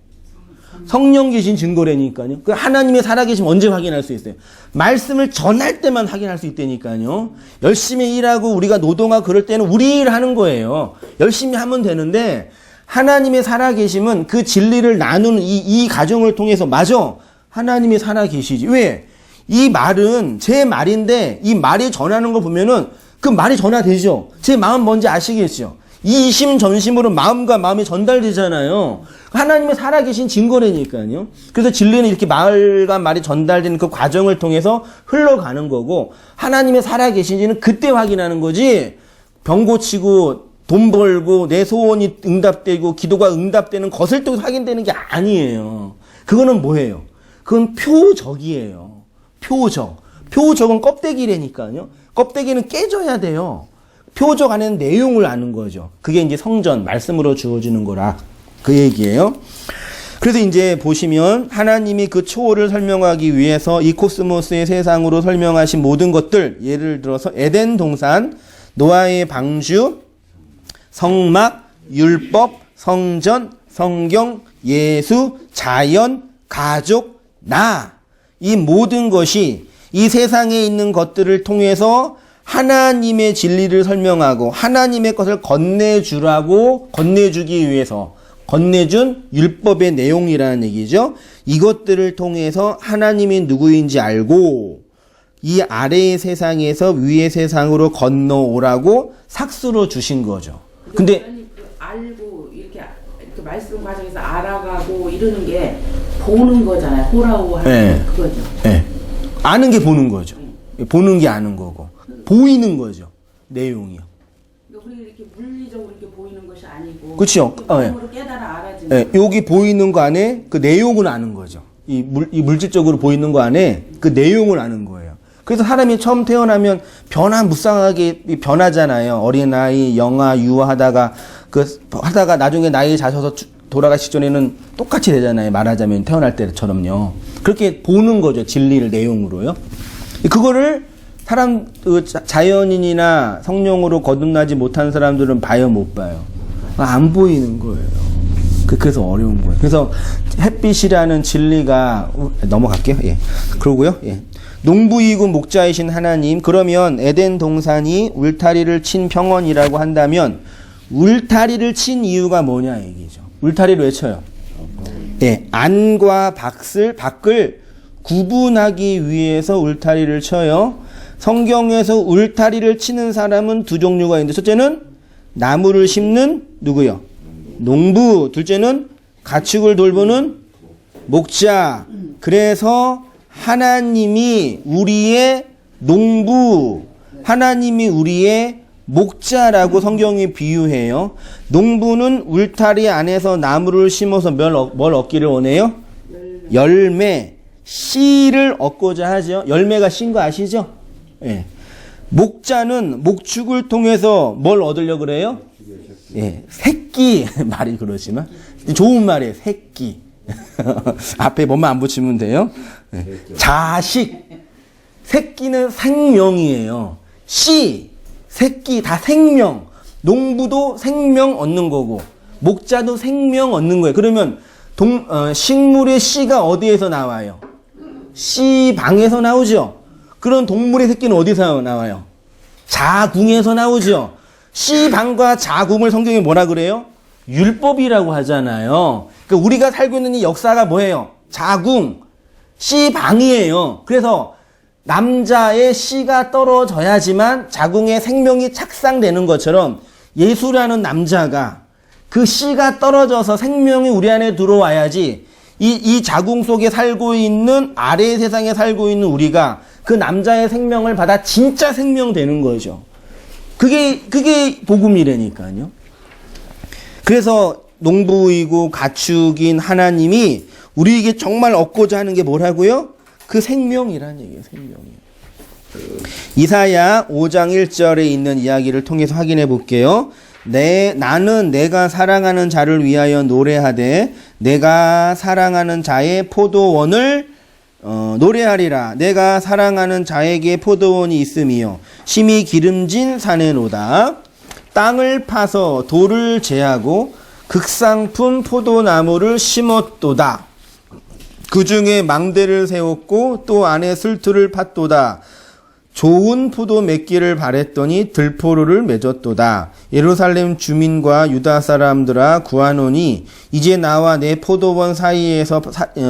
A: 성령 계신 증거라니까요. 그 하나님의 살아계심 언제 확인할 수 있어요? 말씀을 전할 때만 확인할 수 있다니까요. 열심히 일하고 우리가 노동하고 그럴 때는 우리 일 하는 거예요. 열심히 하면 되는데 하나님의 살아계심은 그 진리를 나누는 이 과정을 통해서 맞아. 하나님이 살아계시지. 왜? 이 말은 제 말인데 이 말이 전하는 거 보면은 그 말이 전화되죠. 제 마음 뭔지 아시겠죠? 이심 전심으로 마음과 마음이 전달되잖아요. 하나님의 살아계신 증거라니까요. 그래서 진리는 이렇게 말과 말이 전달되는 그 과정을 통해서 흘러가는 거고 하나님의 살아계신지는 그때 확인하는 거지. 병 고치고 돈 벌고 내 소원이 응답되고 기도가 응답되는 것을 또 확인되는 게 아니에요. 그거는 뭐예요? 그건 표적이에요. 표적. 표적은 껍데기라니까요. 껍데기는 깨져야 돼요. 표적 안에는 내용을 아는 거죠. 그게 이제 성전, 말씀으로 주어지는 거라. 그 얘기예요. 그래서 이제 보시면 하나님이 그 초월을 설명하기 위해서 이 코스모스의 세상으로 설명하신 모든 것들, 예를 들어서 에덴 동산, 노아의 방주, 성막, 율법, 성전, 성경, 예수, 자연, 가족, 나. 이 모든 것이 이 세상에 있는 것들을 통해서 하나님의 진리를 설명하고 하나님의 것을 건네주기 위해서 건네준 율법의 내용이라는 얘기죠. 이것들을 통해서 하나님이 누구인지 알고 이 아래의 세상에서 위의 세상으로 건너오라고 삭수로 주신 거죠. 근데
B: 그 알고 이렇게 말씀 과정에서 알아가고 이러는 게 보는 거잖아요. 보라고 하는
A: 네.
B: 그거죠.
A: 네. 아는 게 보는 거죠. 보는 게 아는 거고 보이는 거죠. 내용이요.
B: 그러니까 이렇게 물리적으로 이렇게 보이는 것이 아니고
A: 그렇죠.
B: 마음으로 깨달아 알아지는.
A: 네. 여기 보이는 거 안에 그 내용을 아는 거죠. 이 물질적으로 보이는 거 안에 그 내용을 아는 거예요. 그래서 사람이 처음 태어나면 무쌍하게 변하잖아요. 어린아이, 영아, 유아하다가 하다가 나중에 나이 자셔서 돌아가시기 전에는 똑같이 되잖아요. 말하자면 태어날 때처럼요. 그렇게 보는 거죠. 진리를 내용으로요. 그거를 자연인이나 성령으로 거듭나지 못한 사람들은 봐요, 못 봐요? 안 보이는 거예요. 그래서 어려운 거예요. 그래서 햇빛이라는 진리가, 넘어갈게요. 예. 그러고요. 예. 농부이고 목자이신 하나님, 그러면 에덴 동산이 울타리를 친 평원이라고 한다면, 울타리를 친 이유가 뭐냐, 얘기죠. 울타리를 왜 쳐요? 예. 안과 밖을 구분하기 위해서 울타리를 쳐요. 성경에서 울타리를 치는 사람은 두 종류가 있는데, 첫째는 나무를 심는 누구요? 농부. 둘째는 가축을 돌보는 목자. 그래서 하나님이 우리의 농부, 하나님이 우리의 목자라고 성경이 비유해요. 농부는 울타리 안에서 나무를 심어서 뭘 얻기를 원해요? 열매, 씨를 얻고자 하죠. 열매가 씨인 거 아시죠? 예. 목자는 목축을 통해서 뭘 얻으려고 그래요? 예. 새끼. 말이 그러지만 좋은 말이에요. 새끼. 앞에 뭐만 안 붙이면 돼요. 예. 자식. 새끼는 생명이에요. 씨, 새끼 다 생명. 농부도 생명 얻는 거고 목자도 생명 얻는 거예요. 그러면 식물의 씨가 어디에서 나와요? 씨방에서 나오죠. 그런 동물의 새끼는 어디서 나와요? 자궁에서 나오죠. 씨방과 자궁을 성경이 뭐라 그래요? 율법이라고 하잖아요. 그러니까 우리가 살고 있는 이 역사가 뭐예요? 자궁, 씨방이에요. 그래서 남자의 씨가 떨어져야지만 자궁에 생명이 착상되는 것처럼 예수라는 남자가 그 씨가 떨어져서 생명이 우리 안에 들어와야지 이 자궁 속에 살고 있는 아래의 세상에 살고 있는 우리가 그 남자의 생명을 받아 진짜 생명 되는 거죠. 그게 복음이라니까요. 그래서 농부이고 가축인 하나님이 우리에게 정말 얻고자 하는 게 뭐라고요? 그 생명이라는 얘기예요. 생명이요. 이사야 5장 1절에 있는 이야기를 통해서 확인해 볼게요. 나는 내가 사랑하는 자를 위하여 노래하되 내가 사랑하는 자의 포도원을 노래하리라. 내가 사랑하는 자에게 포도원이 있음이요 심히 기름진 산에로다. 땅을 파서 돌을 제하고 극상품 포도나무를 심었도다. 그 중에 망대를 세웠고 또 안에 슬투를 팠도다. 좋은 포도 맺기를 바랬더니 들포로를 맺었도다. 예루살렘 주민과 유다 사람들아 구하노니 이제 나와 내 포도원 사이에서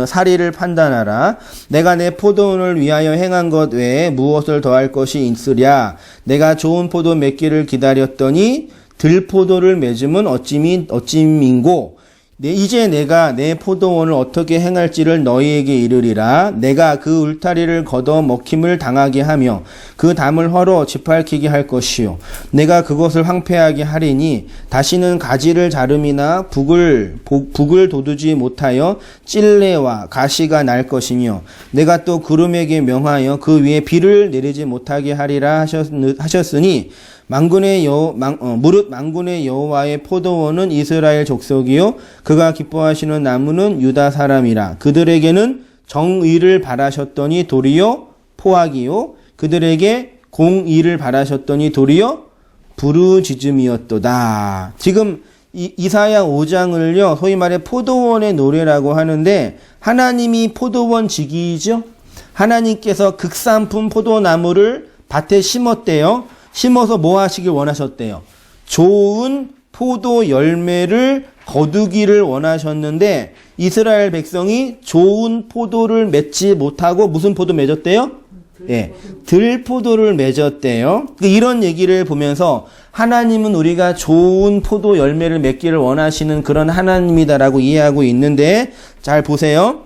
A: 사리를 판단하라. 내가 내 포도원을 위하여 행한 것 외에 무엇을 더할 것이 있으랴. 내가 좋은 포도 맺기를 기다렸더니 들포도를 맺음은 어찌민고 이제 내가 내 포도원을 어떻게 행할지를 너희에게 이르리라. 내가 그 울타리를 걷어 먹힘을 당하게 하며 그 담을 헐어 짓밟히게 할 것이요 내가 그것을 황폐하게 하리니 다시는 가지를 자름이나 북을 돋우지 못하여 찔레와 가시가 날 것이며 내가 또 구름에게 명하여 그 위에 비를 내리지 못하게 하리라 하셨으니 무릇 만군의 여호와의 포도원은 이스라엘 족속이요 그가 기뻐하시는 나무는 유다 사람이라. 그들에게는 정의를 바라셨더니 도리어 포악이요 그들에게 공의를 바라셨더니 도리어 부르짖음이었도다. 지금 이사야 5장을요 소위 말해 포도원의 노래라고 하는데 하나님이 포도원 지기이죠. 하나님께서 극산품 포도나무를 밭에 심었대요. 심어서 뭐 하시길 원하셨대요? 좋은 포도 열매를 거두기를 원하셨는데 이스라엘 백성이 좋은 포도를 맺지 못하고 무슨 포도 맺었대요? 예, 들포도를 맺었대요. 이런 얘기를 보면서 하나님은 우리가 좋은 포도 열매를 맺기를 원하시는 그런 하나님이다라고 이해하고 있는데 잘 보세요.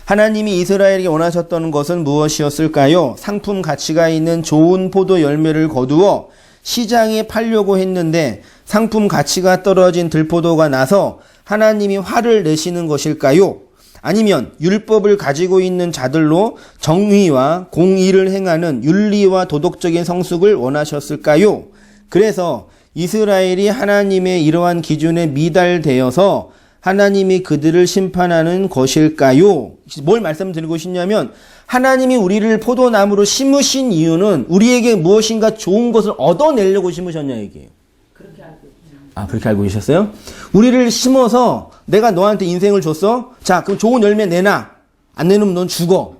A: 하나님이 이스라엘에게 원하셨던 것은 무엇이었을까요? 상품 가치가 있는 좋은 포도 열매를 거두어 시장에 팔려고 했는데 상품 가치가 떨어진 들포도가 나서 하나님이 화를 내시는 것일까요? 아니면 율법을 가지고 있는 자들로 정의와 공의를 행하는 윤리와 도덕적인 성숙을 원하셨을까요? 그래서 이스라엘이 하나님의 이러한 기준에 미달되어서 하나님이 그들을 심판하는 것일까요? 뭘 말씀드리고 싶냐면 하나님이 우리를 포도나무로 심으신 이유는 우리에게 무엇인가 좋은 것을 얻어내려고 심으셨냐 얘기예요.
B: 그렇게 알고 있죠.
A: 아, 그렇게 알고 계셨어요? 우리를 심어서 내가 너한테 인생을 줬어? 자, 그럼 좋은 열매 내놔. 안 내놓으면 넌 죽어.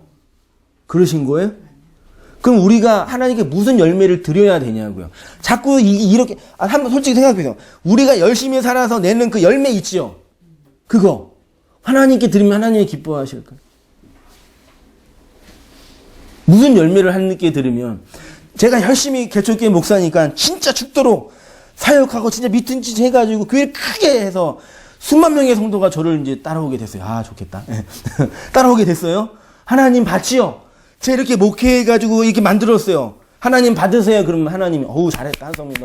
A: 그러신 거예요? 그럼 우리가 하나님께 무슨 열매를 드려야 되냐고요. 자꾸 이렇게 한번 솔직히 생각해보세요. 우리가 열심히 살아서 내는 그 열매 있지요? 그거 하나님께 드리면 하나님이 기뻐하실까요? 무슨 열매를 하나님께 드리면 제가 열심히 개척교회 목사니까 진짜 죽도록 사역하고 진짜 미튼 짓 해가지고 교회 크게 해서 수만 명의 성도가 저를 이제 따라오게 됐어요. 아 좋겠다. 따라오게 됐어요. 하나님 받지요. 제가 이렇게 목회해가지고 이렇게 만들었어요. 하나님 받으세요. 그러면 하나님이 어우 잘했다 한성민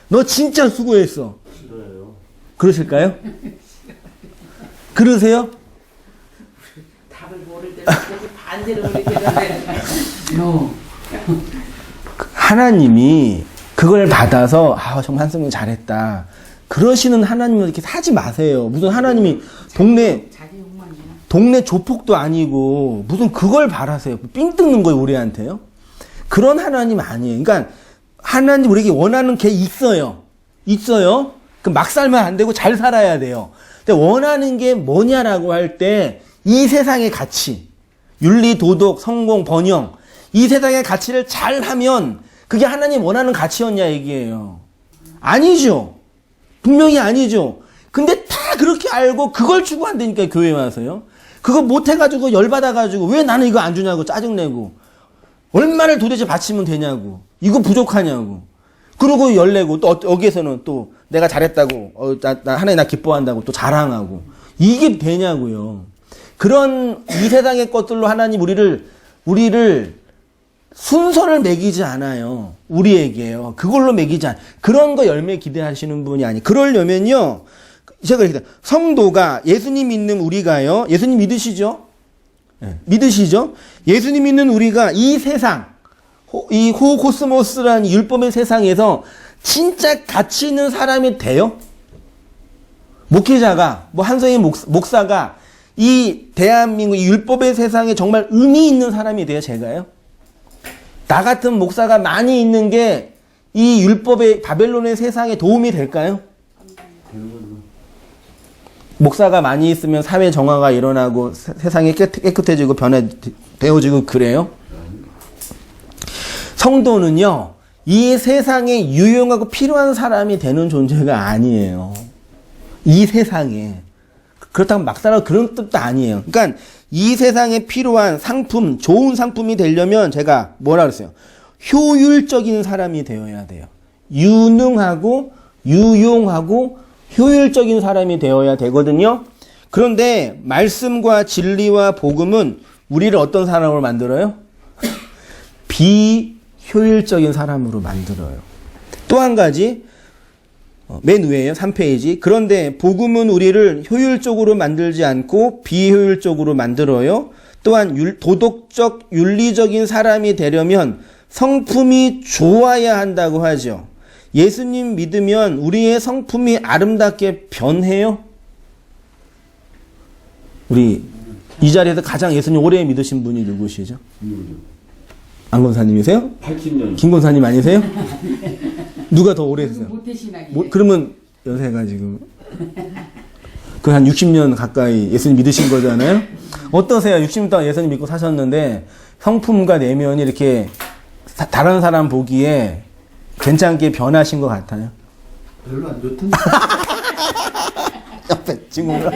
A: 너 진짜 수고했어. 싫어요. 그러실까요? 그러세요?
B: 답을 모를 때는 반대로 그렇게
A: 하나님이 그걸 받아서 정말 한성민 잘했다. 그러시는 하나님은 이렇게 하지 마세요. 무슨 하나님이 동네 조폭도 아니고 무슨 그걸 바라세요. 삥 뜯는 거예요 우리한테요. 그런 하나님 아니에요. 그러니까 하나님 우리에게 원하는 게 있어요. 그 막 살면 안 되고 잘 살아야 돼요. 근데 원하는 게 뭐냐라고 할 때 이 세상의 가치, 윤리, 도덕, 성공, 번영 이 세상의 가치를 잘 하면 그게 하나님 원하는 가치였냐 얘기예요. 아니죠. 분명히 아니죠. 근데 다 그렇게 알고 그걸 추구한다니까 교회에 와서요. 그거 못해가지고 열받아가지고 왜 나는 이거 안 주냐고 짜증내고 얼마를 도대체 바치면 되냐고 이거 부족하냐고 그러고 열내고 또 여기에서는 또 내가 잘했다고 하나님 나 기뻐한다고 또 자랑하고 이게 되냐고요. 그런 이 세상의 것들로 하나님 우리를 순서를 매기지 않아요. 우리에게요. 그걸로 매기지 않아요. 그런 거 열매 기대하시는 분이 아니. 그러려면요. 제가 이렇게 성도가 예수님 믿는 우리가요. 예수님 믿으시죠? 네. 믿으시죠? 예수님 믿는 우리가 이 세상 이 호코스모스라는 율법의 세상에서 진짜 가치 있는 사람이 돼요? 목회자가, 뭐 한성의 목사가 이 대한민국 이 율법의 세상에 정말 의미 있는 사람이 돼요, 제가요? 나 같은 목사가 많이 있는 게 이 율법의 바벨론의 세상에 도움이 될까요? 목사가 많이 있으면 사회 정화가 일어나고 세상이 깨끗해지고 변화되어지고 그래요? 성도는요, 이 세상에 유용하고 필요한 사람이 되는 존재가 아니에요. 이 세상에. 그렇다고 막 살아 그런 뜻도 아니에요. 그러니까 이 세상에 필요한 상품, 좋은 상품이 되려면 제가 뭐라 그랬어요? 효율적인 사람이 되어야 돼요. 유능하고 유용하고 효율적인 사람이 되어야 되거든요. 그런데 말씀과 진리와 복음은 우리를 어떤 사람으로 만들어요? 비효율적인 사람으로 만들어요. 또 한 가지, 맨 위에요. 3페이지. 그런데 복음은 우리를 효율적으로 만들지 않고 비효율적으로 만들어요. 또한 도덕적, 윤리적인 사람이 되려면 성품이 좋아야 한다고 하죠. 예수님 믿으면 우리의 성품이 아름답게 변해요? 우리 이 자리에서 가장 예수님 오래 믿으신 분이 누구시죠? 안 권사님이세요?
C: 80년.
A: 김 권사님 아니세요? 누가 더 오래 했어요?
B: 모태신학이에요.
A: 그러면 연세가 지금 그 한 60년 가까이 예수님 믿으신 거잖아요? 어떠세요? 60년 동안 예수님 믿고 사셨는데 성품과 내면이 이렇게 다른 사람 보기에 괜찮게 변하신 것 같아요?
E: 별로 안 좋던데.
A: 옆에 친구가.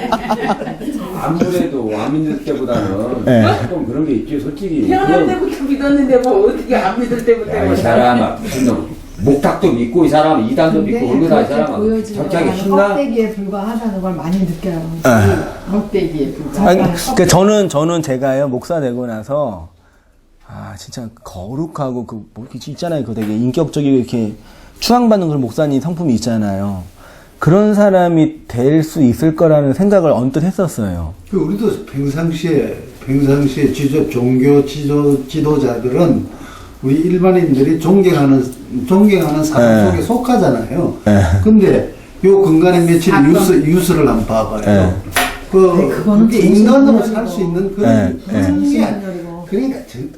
C: 아무래도 안 믿을 때보다는
A: 네.
C: 좀 그런 게 있지, 솔직히.
B: 태어날 때부터 믿었는데 뭐 어떻게 안 믿을 때부터
C: 야, 이 사람아, 무슨 목탁도 믿고, 이 사람은 이단도 믿고, 얼마나 이 사람은 절차게 신나?
F: 껍데기에 불과하다는 걸 많이 느껴요.
B: 껍데기에 불과.
A: 아니, 그러니까 저는 제가요, 목사 되고 나서, 진짜 거룩하고, 뭐, 이렇게 있잖아요. 그 되게 인격적이고 이렇게 추앙받는 그런 목사님 성품이 있잖아요. 그런 사람이 될 수 있을 거라는 생각을 언뜻 했었어요.
E: 우리도 평상시에 종교 지도자들은 우리 일반인들이 존경하는 사람
A: 네.
E: 속에 속하잖아요.
A: 네.
E: 근데 요 근간에 며칠 뉴스를 한번 봐봐요.
A: 네.
F: 그거는
E: 그게 인간으로 살 수 있는 그런
A: 네.
E: 게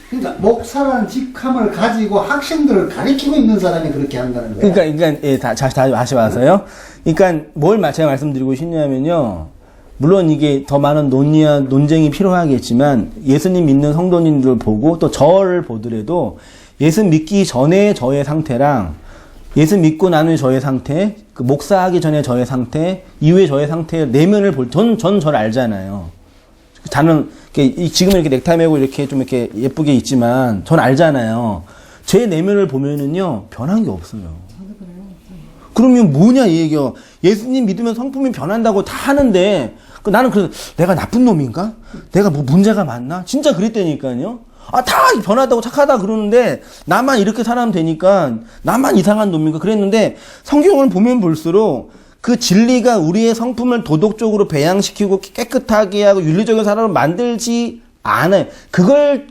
E: 그러니까 목사라는 직함을 가지고 학생들을 가르치고 있는 사람이 그렇게 한다는 거예요.
A: 그러니까 다시 와서요. 그러니까 제가 말씀드리고 싶냐면요. 물론 이게 더 많은 논쟁이 필요하겠지만 예수님 믿는 성도님들 보고 또 저를 보더라도 예수 믿기 전에 저의 상태랑 예수 믿고 나는 저의 상태, 그 목사하기 전에 저의 상태, 이후에 저의 상태 내면을 전 저를 알잖아요. 다른 지금은 이렇게 넥타이 메고 이렇게 좀 이렇게 예쁘게 있지만 전 알잖아요. 제 내면을 보면은요 변한 게 없어요. 그러면 뭐냐 이 얘기야. 예수님 믿으면 성품이 변한다고 다 하는데 나는 그래서 내가 나쁜 놈인가? 내가 뭐 문제가 많나? 진짜 그랬다니까요. 다 변하다고 착하다 그러는데 나만 이렇게 살아면 되니까 나만 이상한 놈인가 그랬는데 성경을 보면 볼수록 그 진리가 우리의 성품을 도덕적으로 배양시키고 깨끗하게 하고 윤리적인 사람을 만들지 않아요. 그거를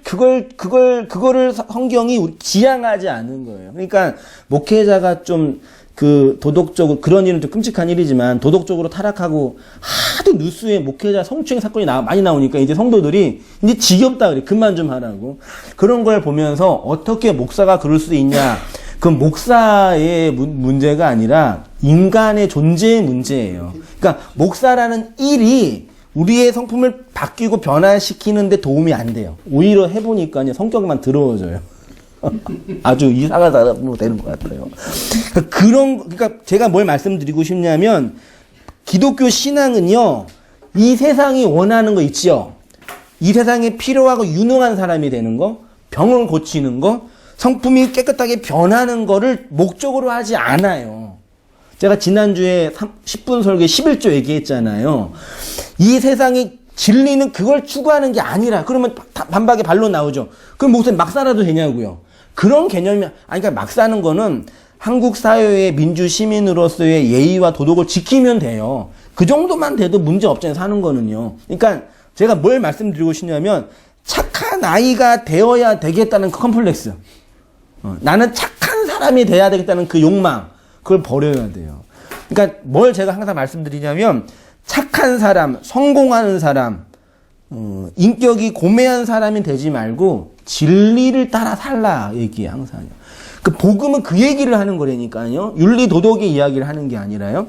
A: 성경이 지향하지 않은 거예요. 그러니까 목회자가 좀 도덕적으로, 그런 일은 좀 끔찍한 일이지만 도덕적으로 타락하고 하도 뉴스에 목회자 성추행 사건이 많이 나오니까 이제 성도들이 이제 지겹다 그래. 그만 좀 하라고. 그런 걸 보면서 어떻게 목사가 그럴 수 있냐. 그건 목사의 문제가 아니라 인간의 존재의 문제예요. 그러니까 목사라는 일이 우리의 성품을 바뀌고 변화시키는데 도움이 안 돼요. 오히려 해보니까 성격만 더러워져요. 아주 이상한 사람으로 되는 것 같아요. 그러니까 제가 뭘 말씀드리고 싶냐면 기독교 신앙은요, 이 세상이 원하는 거 있지요. 이 세상에 필요하고 유능한 사람이 되는 거, 병을 고치는 거, 성품이 깨끗하게 변하는 거를 목적으로 하지 않아요. 제가 지난주에 10분 설계 11조 얘기했잖아요. 이 세상의 진리는 그걸 추구하는 게 아니라, 그러면 반박의 반론 나오죠. 그럼 목사님 막 살아도 되냐고요. 그런 개념이, 그러니까 막 사는 거는 한국 사회의 민주 시민으로서의 예의와 도덕을 지키면 돼요. 그 정도만 돼도 문제 없잖아요, 사는 거는요. 그러니까 제가 뭘 말씀드리고 싶냐면 착한 아이가 되어야 되겠다는 컴플렉스. 나는 착한 사람 사람이 돼야 되겠다는 그 욕망, 그걸 버려야 돼요. 그러니까 뭘 제가 항상 말씀드리냐면 착한 사람, 성공하는 사람, 인격이 고매한 사람이 되지 말고 진리를 따라 살라 얘기해 항상요. 그 복음은 그 얘기를 하는 거라니까요. 윤리 도덕의 이야기를 하는 게 아니라요.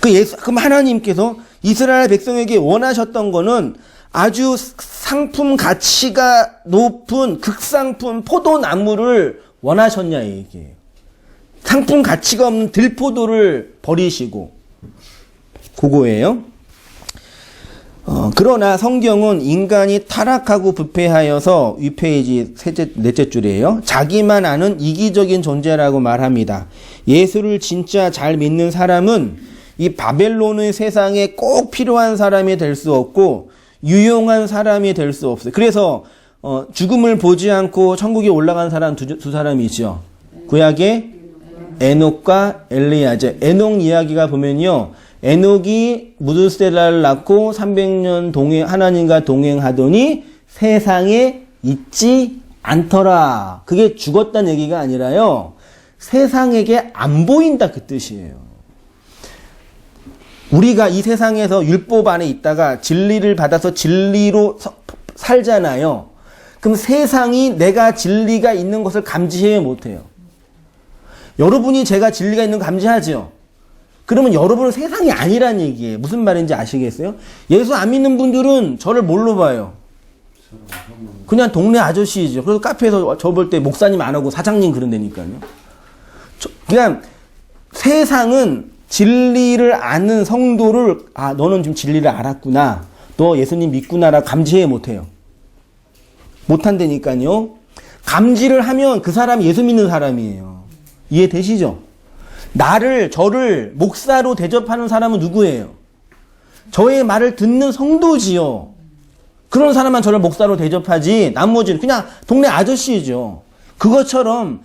A: 그럼 하나님께서 이스라엘 백성에게 원하셨던 거는 아주 상품 가치가 높은 극상품 포도나무를 원하셨냐 얘기예요. 상품 가치가 없는 들포도를 버리시고 그거예요. 그러나 성경은 인간이 타락하고 부패하여서 윗페이지 넷째 줄이에요. 자기만 아는 이기적인 존재라고 말합니다. 예수를 진짜 잘 믿는 사람은 이 바벨론의 세상에 꼭 필요한 사람이 될 수 없고 유용한 사람이 될 수 없어요. 그래서 죽음을 보지 않고 천국에 올라간 사람 두 사람이 있죠. 구약에 에녹과 엘리야제. 에녹 이야기가 보면요. 에녹이 무드셀라를 낳고 300년 하나님과 동행하더니 세상에 있지 않더라. 그게 죽었다는 얘기가 아니라요. 세상에게 안 보인다 그 뜻이에요. 우리가 이 세상에서 율법 안에 있다가 진리를 받아서 진리로 살잖아요. 그럼 세상이 내가 진리가 있는 것을 감지해야 못해요. 여러분이 제가 진리가 있는 거 감지하죠? 그러면 여러분은 세상이 아니란 얘기예요. 무슨 말인지 아시겠어요? 예수 안 믿는 분들은 저를 뭘로 봐요? 그냥 동네 아저씨이죠. 그래서 카페에서 저 볼 때 목사님 안 하고 사장님 그런다니까요. 그냥 세상은 진리를 아는 성도를 너는 지금 진리를 알았구나. 너 예수님 믿구나라고 감지해 못해요. 못한다니까요. 감지를 하면 그 사람이 예수 믿는 사람이에요. 이해되시죠? 저를 목사로 대접하는 사람은 누구예요? 저의 말을 듣는 성도지요. 그런 사람만 저를 목사로 대접하지 나머지는 그냥 동네 아저씨죠. 그것처럼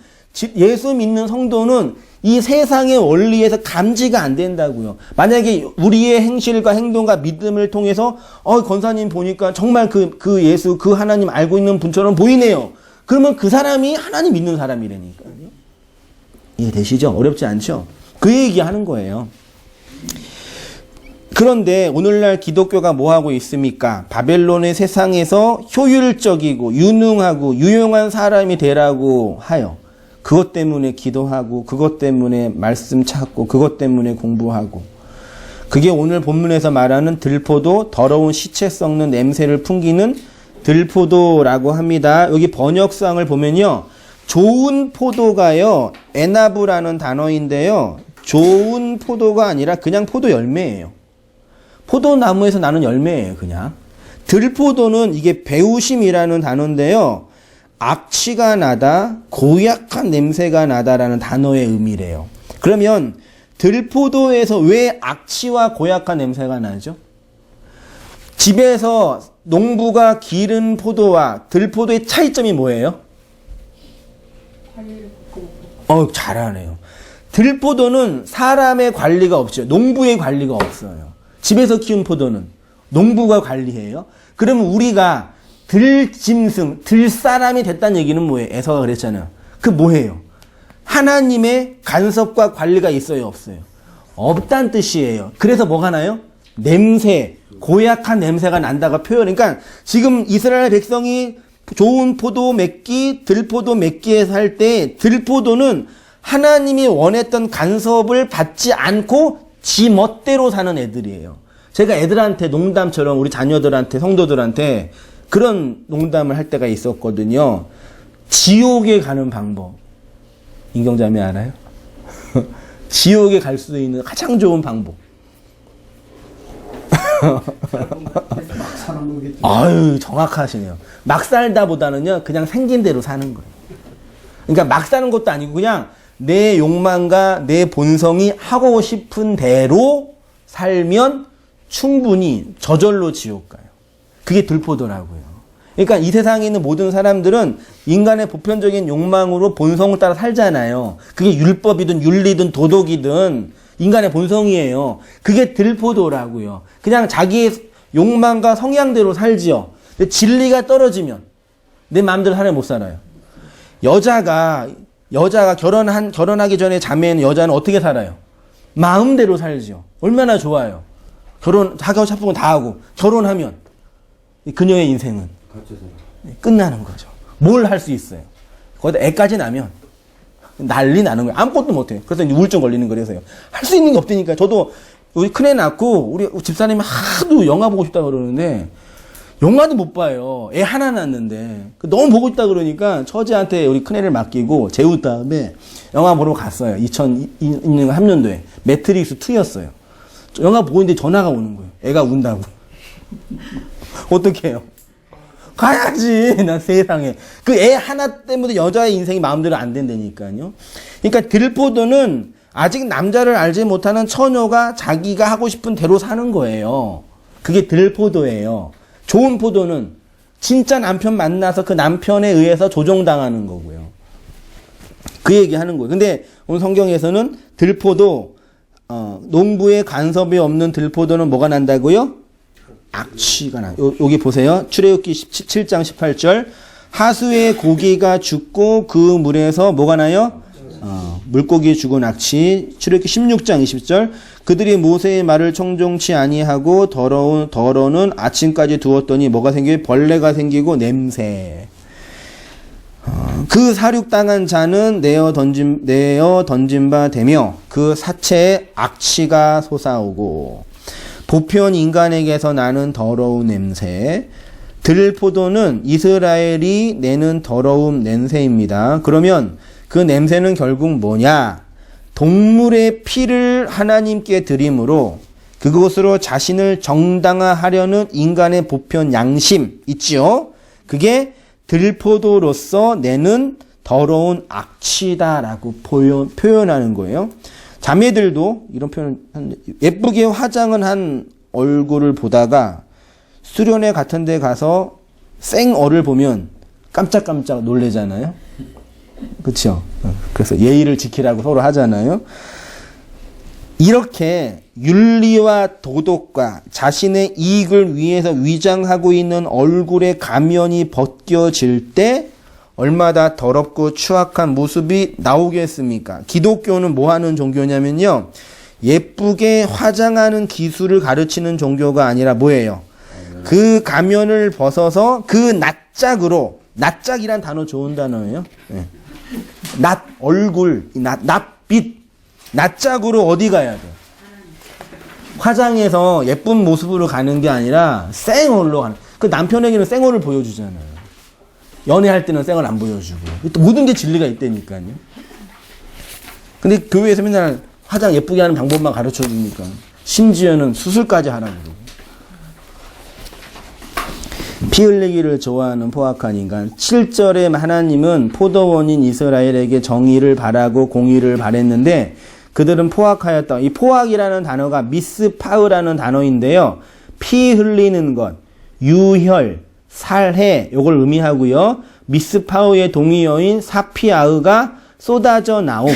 A: 예수 믿는 성도는 이 세상의 원리에서 감지가 안 된다고요. 만약에 우리의 행실과 행동과 믿음을 통해서 권사님 보니까 정말 그 예수, 그 하나님 알고 있는 분처럼 보이네요. 그러면 그 사람이 하나님 믿는 사람이라니까요. 이해되시죠? 어렵지 않죠? 그 얘기하는 거예요. 그런데 오늘날 기독교가 뭐 하고 있습니까? 바벨론의 세상에서 효율적이고 유능하고 유용한 사람이 되라고 하여 그것 때문에 기도하고 그것 때문에 말씀 찾고 그것 때문에 공부하고 그게 오늘 본문에서 말하는 들포도 더러운 시체 썩는 냄새를 풍기는 들포도라고 합니다. 여기 번역상을 보면요. 좋은 포도가요. 에나브라는 단어인데요. 좋은 포도가 아니라 그냥 포도 열매예요. 포도나무에서 나는 열매예요. 그냥. 들포도는 이게 배우심이라는 단어인데요. 악취가 나다, 고약한 냄새가 나다라는 단어의 의미래요. 그러면 들포도에서 왜 악취와 고약한 냄새가 나죠? 집에서 농부가 기른 포도와 들포도의 차이점이 뭐예요? 잘하네요. 들포도는 사람의 관리가 없죠. 농부의 관리가 없어요. 집에서 키운 포도는 농부가 관리해요. 그러면 우리가 들짐승, 들사람이 됐다는 얘기는 뭐예요? 에서가 그랬잖아요. 그 뭐예요? 하나님의 간섭과 관리가 있어요? 없어요? 없다는 뜻이에요. 그래서 뭐가 나요? 냄새, 고약한 냄새가 난다가 표현. 그러니까 지금 이스라엘 백성이 좋은 포도 맺기, 들포도 맺기에 살 때 들포도는 하나님이 원했던 간섭을 받지 않고 지 멋대로 사는 애들이에요. 제가 애들한테 농담처럼 우리 자녀들한테 성도들한테 그런 농담을 할 때가 있었거든요. 지옥에 가는 방법. 인경자매 알아요? 지옥에 갈 수 있는 가장 좋은 방법.
E: 막 사는 거겠지.
A: 아유, 정확하시네요. 막 살다보다는요, 그냥 생긴 대로 사는 거예요. 그러니까 막 사는 것도 아니고 그냥 내 욕망과 내 본성이 하고 싶은 대로 살면 충분히 저절로 지옥 가요. 그게 들포도라고요. 그러니까 이 세상에 있는 모든 사람들은 인간의 보편적인 욕망으로 본성을 따라 살잖아요. 그게 율법이든 윤리든 도덕이든 인간의 본성이에요. 그게 들포도라고요. 그냥 자기의 욕망과 성향대로 살지요. 근데 진리가 떨어지면 내 마음대로 살아 못 살아요. 여자가 여자가 결혼하기 전에 자매는 여자는 어떻게 살아요? 마음대로 살죠. 얼마나 좋아요. 하고 싶은 거 다 하고 결혼하면 그녀의 인생은 끝나는 거죠. 뭘 할 수 있어요? 거기다 애까지 나면 난리 나는 거예요. 아무것도 못해요. 그래서 이제 우울증 걸리는 거라서요. 할 수 있는 게 없으니까. 저도 우리 큰애 낳고 우리 집사님이 하도 영화 보고 싶다 그러는데 영화도 못 봐요. 애 하나 낳았는데 너무 보고 싶다 그러니까 처제한테 우리 큰애를 맡기고 재운 다음에 영화 보러 갔어요. 2003년도에 매트릭스 2였어요. 영화 보고 있는데 전화가 오는 거예요. 애가 운다고. 어떡해요? 가야지. 난 세상에. 그 애 하나 때문에 여자의 인생이 마음대로 안 된다니까요. 그러니까 들포도는 아직 남자를 알지 못하는 처녀가 자기가 하고 싶은 대로 사는 거예요. 그게 들포도예요. 좋은 포도는 진짜 남편 만나서 그 남편에 의해서 조종당하는 거고요. 그 얘기 하는 거예요. 근데 오늘 성경에서는 들포도, 농부의 간섭이 없는 들포도는 뭐가 난다고요? 악취가 나. 여기 보세요. 출애굽기 17장 18절. 하수의 고기가 죽고 그 물에서 뭐가 나요? 물고기 죽은 악취. 출애굽기 16장 20절. 그들이 모세의 말을 청종치 아니하고 더러는 아침까지 두었더니 뭐가 생겨요? 벌레가 생기고 냄새. 그 사륙당한 자는 내어 던진 바 되며 그 사체에 악취가 솟아오고 보편 인간에게서 나는 더러운 냄새. 들포도는 이스라엘이 내는 더러운 냄새입니다. 그러면 그 냄새는 결국 뭐냐? 동물의 피를 하나님께 드림으로 그것으로 자신을 정당화하려는 인간의 보편 양심 있지요? 그게 들포도로서 내는 더러운 악취다라고 표현하는 거예요. 자매들도 이런 표현, 예쁘게 화장은 한 얼굴을 보다가 수련회 같은 데 가서 생얼을 보면 깜짝깜짝 놀래잖아요. 그렇죠? 그래서 예의를 지키라고 서로 하잖아요. 이렇게 윤리와 도덕과 자신의 이익을 위해서 위장하고 있는 얼굴의 가면이 벗겨질 때 얼마나 더럽고 추악한 모습이 나오겠습니까? 기독교는 뭐 하는 종교냐면요. 예쁘게 화장하는 기술을 가르치는 종교가 아니라 뭐예요? 그 가면을 벗어서 그 낯짝으로, 낯짝이란 단어 좋은 단어예요. 네. 낯, 얼굴, 낯빛, 낯짝으로 어디 가야 돼? 화장해서 예쁜 모습으로 가는 게 아니라 생얼로 가는. 그 남편에게는 생얼을 보여주잖아요. 연애할 때는 생얼 안 보여주고. 또 모든 게 진리가 있다니까요. 근데 교회에서 맨날 화장 예쁘게 하는 방법만 가르쳐 주니까 심지어는 수술까지 하라고 그러고. 피 흘리기를 좋아하는 포악한 인간. 7절에 하나님은 포도원인 이스라엘에게 정의를 바라고 공의를 바랬는데 그들은 포악하였다. 이 포악이라는 단어가 미스파으라는 단어인데요. 피 흘리는 것, 유혈, 살해 요걸 의미하고요. 미스파으의 동의어인 사피아으가 쏟아져 나옴,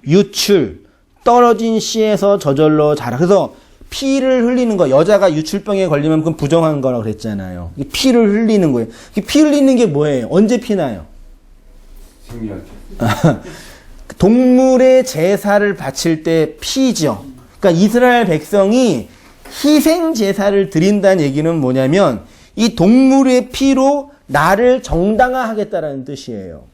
A: 유출, 떨어진 씨에서 저절로 자라. 그래서 피를 흘리는 거, 여자가 유출병에 걸리면 그건 부정한 거라고 그랬잖아요. 피를 흘리는 거예요. 피 흘리는 게 뭐예요? 언제 피나요?
C: 생리할 때.
A: 동물의 제사를 바칠 때 피죠. 그러니까 이스라엘 백성이 희생 제사를 드린다는 얘기는 뭐냐면 이 동물의 피로 나를 정당화하겠다라는 뜻이에요.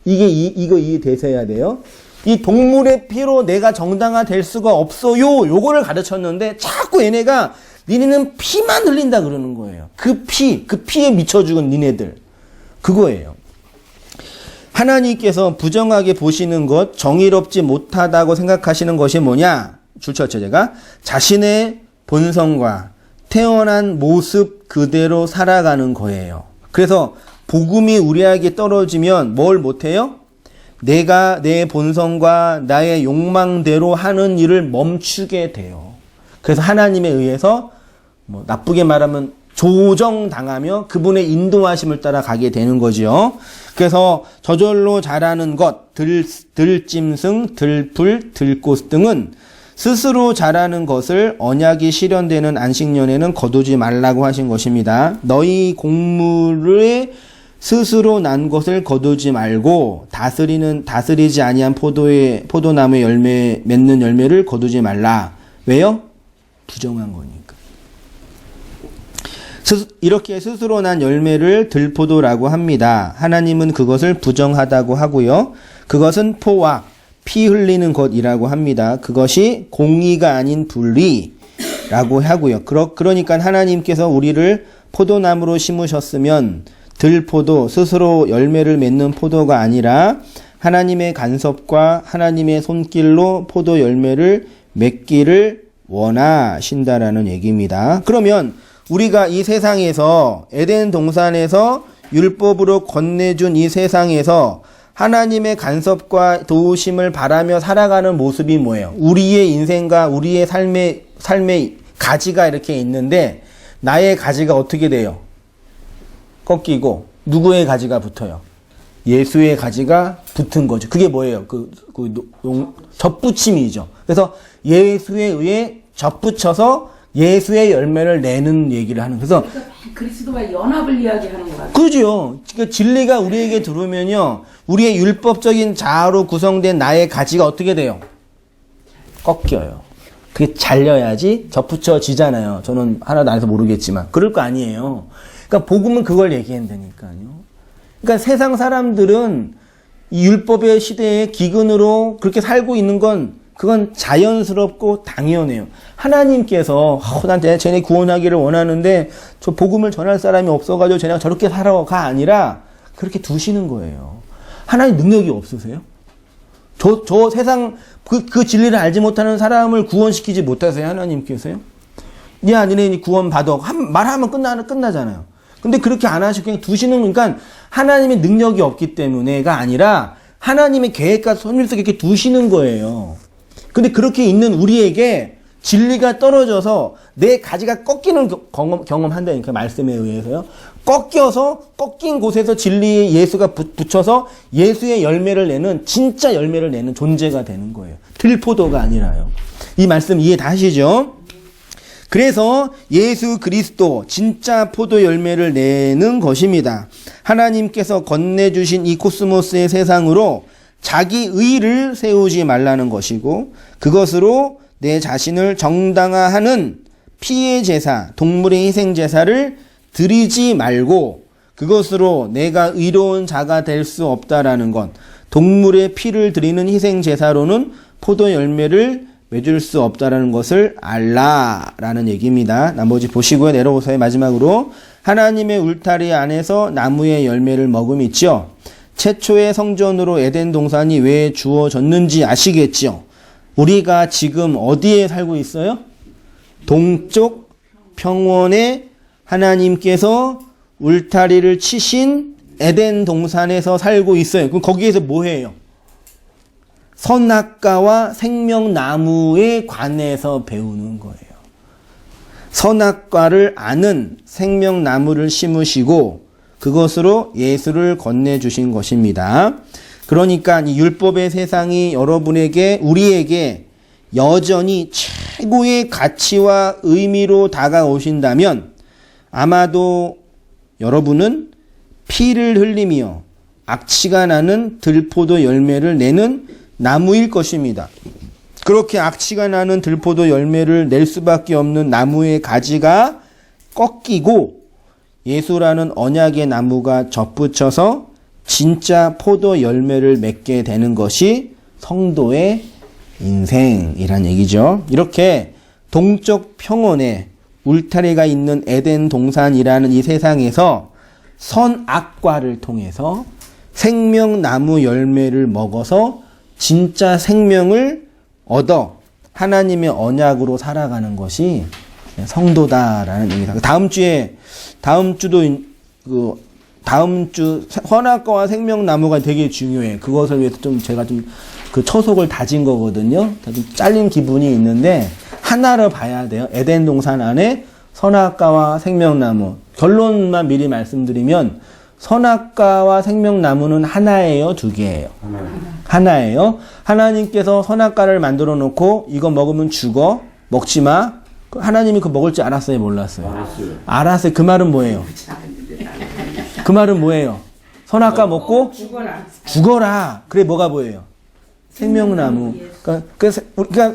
A: 이거 이해되셔야 돼요. 이 동물의 피로 내가 정당화될 수가 없어요. 요거를 가르쳤는데 자꾸 얘네가 니네는 피만 흘린다 그러는 거예요. 그 피에 미쳐 죽은 니네들. 그거예요. 하나님께서 부정하게 보시는 것, 정의롭지 못하다고 생각하시는 것이 뭐냐? 줄쳤죠, 제가. 자신의 본성과 태어난 모습 그대로 살아가는 거예요. 그래서 복음이 우리에게 떨어지면 뭘 못해요? 내가 내 본성과 나의 욕망대로 하는 일을 멈추게 돼요. 그래서 하나님에 의해서 나쁘게 말하면 조정당하며 그분의 인도하심을 따라 가게 되는 거죠. 그래서 저절로 자라는 것, 들짐승, 들풀, 들꽃 등은 스스로 자라는 것을 언약이 실현되는 안식년에는 거두지 말라고 하신 것입니다. 너희 곡물의 스스로 난 것을 거두지 말고 다스리지 아니한 포도나무의 열매 맺는 열매를 거두지 말라. 왜요? 부정한 거니까. 이렇게 스스로 난 열매를 들포도라고 합니다. 하나님은 그것을 부정하다고 하고요. 그것은 포와 피 흘리는 것이라고 합니다. 그것이 공의가 아닌 불의라고 하고요. 그러니까 하나님께서 우리를 포도나무로 심으셨으면 들포도, 스스로 열매를 맺는 포도가 아니라 하나님의 간섭과 하나님의 손길로 포도 열매를 맺기를 원하신다라는 얘기입니다. 그러면 우리가 이 세상에서 에덴 동산에서 율법으로 건네준 이 세상에서 하나님의 간섭과 도우심을 바라며 살아가는 모습이 뭐예요? 우리의 인생과 우리의 삶의 가지가 이렇게 있는데 나의 가지가 어떻게 돼요? 꺾이고 누구의 가지가 붙어요? 예수의 가지가 붙은 거죠. 그게 뭐예요? 접붙임이죠. 그래서 예수에 의해 접붙여서 예수의 열매를 내는 얘기를 하는. 그래서
B: 그러니까 그리스도와 연합을 이야기하는 것 같아요.
A: 그죠. 그러니까 진리가 우리에게 들어오면요, 우리의 율법적인 자아로 구성된 나의 가지가 어떻게 돼요? 꺾여요. 그게 잘려야지 접붙여지잖아요. 저는 하나도 안 해서 모르겠지만 그럴 거 아니에요. 그러니까 복음은 그걸 얘기한다니까요. 그러니까 세상 사람들은 이 율법의 시대에 기근으로 그렇게 살고 있는 건 그건 자연스럽고 당연해요. 하나님께서 나한테 쟤네 구원하기를 원하는데 저 복음을 전할 사람이 없어가지고 쟤네가 저렇게 살아가 아니라 그렇게 두시는 거예요. 하나님 능력이 없으세요? 저 세상 그 진리를 알지 못하는 사람을 구원시키지 못하세요? 하나님께서요? 야, 니네 구원 받아. 말하면 끝나잖아요. 근데 그렇게 안 하시고 그냥 두시는 거니까 하나님의 능력이 없기 때문에가 아니라 하나님의 계획과 섭리 속에 이렇게 두시는 거예요. 근데 그렇게 있는 우리에게 진리가 떨어져서 내 가지가 꺾이는 경험한다니까, 말씀에 의해서요. 꺾인 곳에서 진리의 예수가 붙여서 예수의 열매를 내는, 진짜 열매를 내는 존재가 되는 거예요. 들포도가 아니라요. 이 말씀 이해 다 하시죠? 그래서 예수 그리스도 진짜 포도 열매를 내는 것입니다. 하나님께서 건네주신 이 코스모스의 세상으로 자기 의를 세우지 말라는 것이고, 그것으로 내 자신을 정당화하는 피의 제사, 동물의 희생 제사를 드리지 말고 그것으로 내가 의로운 자가 될 수 없다라는 것. 동물의 피를 드리는 희생 제사로는 포도 열매를 맺을 수 없다라는 것을 알라라는 얘기입니다. 나머지 보시고요. 내려오세요. 마지막으로 하나님의 울타리 안에서 나무의 열매를 먹음 있죠. 최초의 성전으로 에덴 동산이 왜 주어졌는지 아시겠죠? 우리가 지금 어디에 살고 있어요? 동쪽 평원에 하나님께서 울타리를 치신 에덴 동산에서 살고 있어요. 그럼 거기에서 뭐 해요? 선악과와 생명나무에 관해서 배우는 거예요. 선악과를 아는 생명나무를 심으시고 그것으로 예수를 건네주신 것입니다. 그러니까 이 율법의 세상이 여러분에게, 우리에게 여전히 최고의 가치와 의미로 다가오신다면 아마도 여러분은 피를 흘리며 악취가 나는 들포도 열매를 내는 나무일 것입니다. 그렇게 악취가 나는 들포도 열매를 낼 수밖에 없는 나무의 가지가 꺾이고 예수라는 언약의 나무가 접붙여서 진짜 포도 열매를 맺게 되는 것이 성도의 인생이란 얘기죠. 이렇게 동쪽 평원에 울타리가 있는 에덴 동산이라는 이 세상에서 선악과를 통해서 생명나무 열매를 먹어서 진짜 생명을 얻어 하나님의 언약으로 살아가는 것이 성도다라는 얘기입니다. 다음 주 선악과와 생명나무가 되게 중요해요. 그것을 위해서 제가 그 초속을 다진 거거든요. 좀 잘린 기분이 있는데 하나를 봐야 돼요. 에덴 동산 안에 선악과와 생명나무. 결론만 미리 말씀드리면 선악과와 생명나무는 하나예요, 두 개예요? 하나예요. 하나님께서 선악과를 만들어 놓고 이거 먹으면 죽어, 먹지 마. 하나님이 그거 먹을 줄 알았어요, 몰랐어요? 알았어요. 그 말은 뭐예요? 그 말은 뭐예요? 선악과 먹고
B: 죽어라.
A: 죽어라. 그래 뭐가 보여요? 생명나무. 그러니까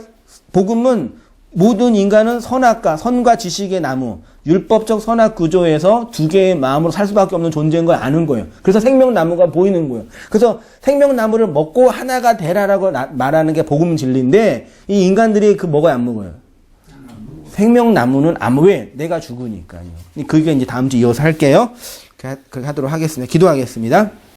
A: 복음은 모든 인간은 선과 지식의 나무, 율법적 선악 구조에서 두 개의 마음으로 살 수밖에 없는 존재인 걸 아는 거예요. 그래서 생명나무가 보이는 거예요. 그래서 생명나무를 먹고 하나가 되라라고 말하는 게 복음 진리인데 이 인간들이 그 먹어야 안 먹어요. 생명나무는 왜? 내가 죽으니까요. 그게 이제 다음 주 이어서 할게요. 그렇게 하도록 하겠습니다. 기도하겠습니다.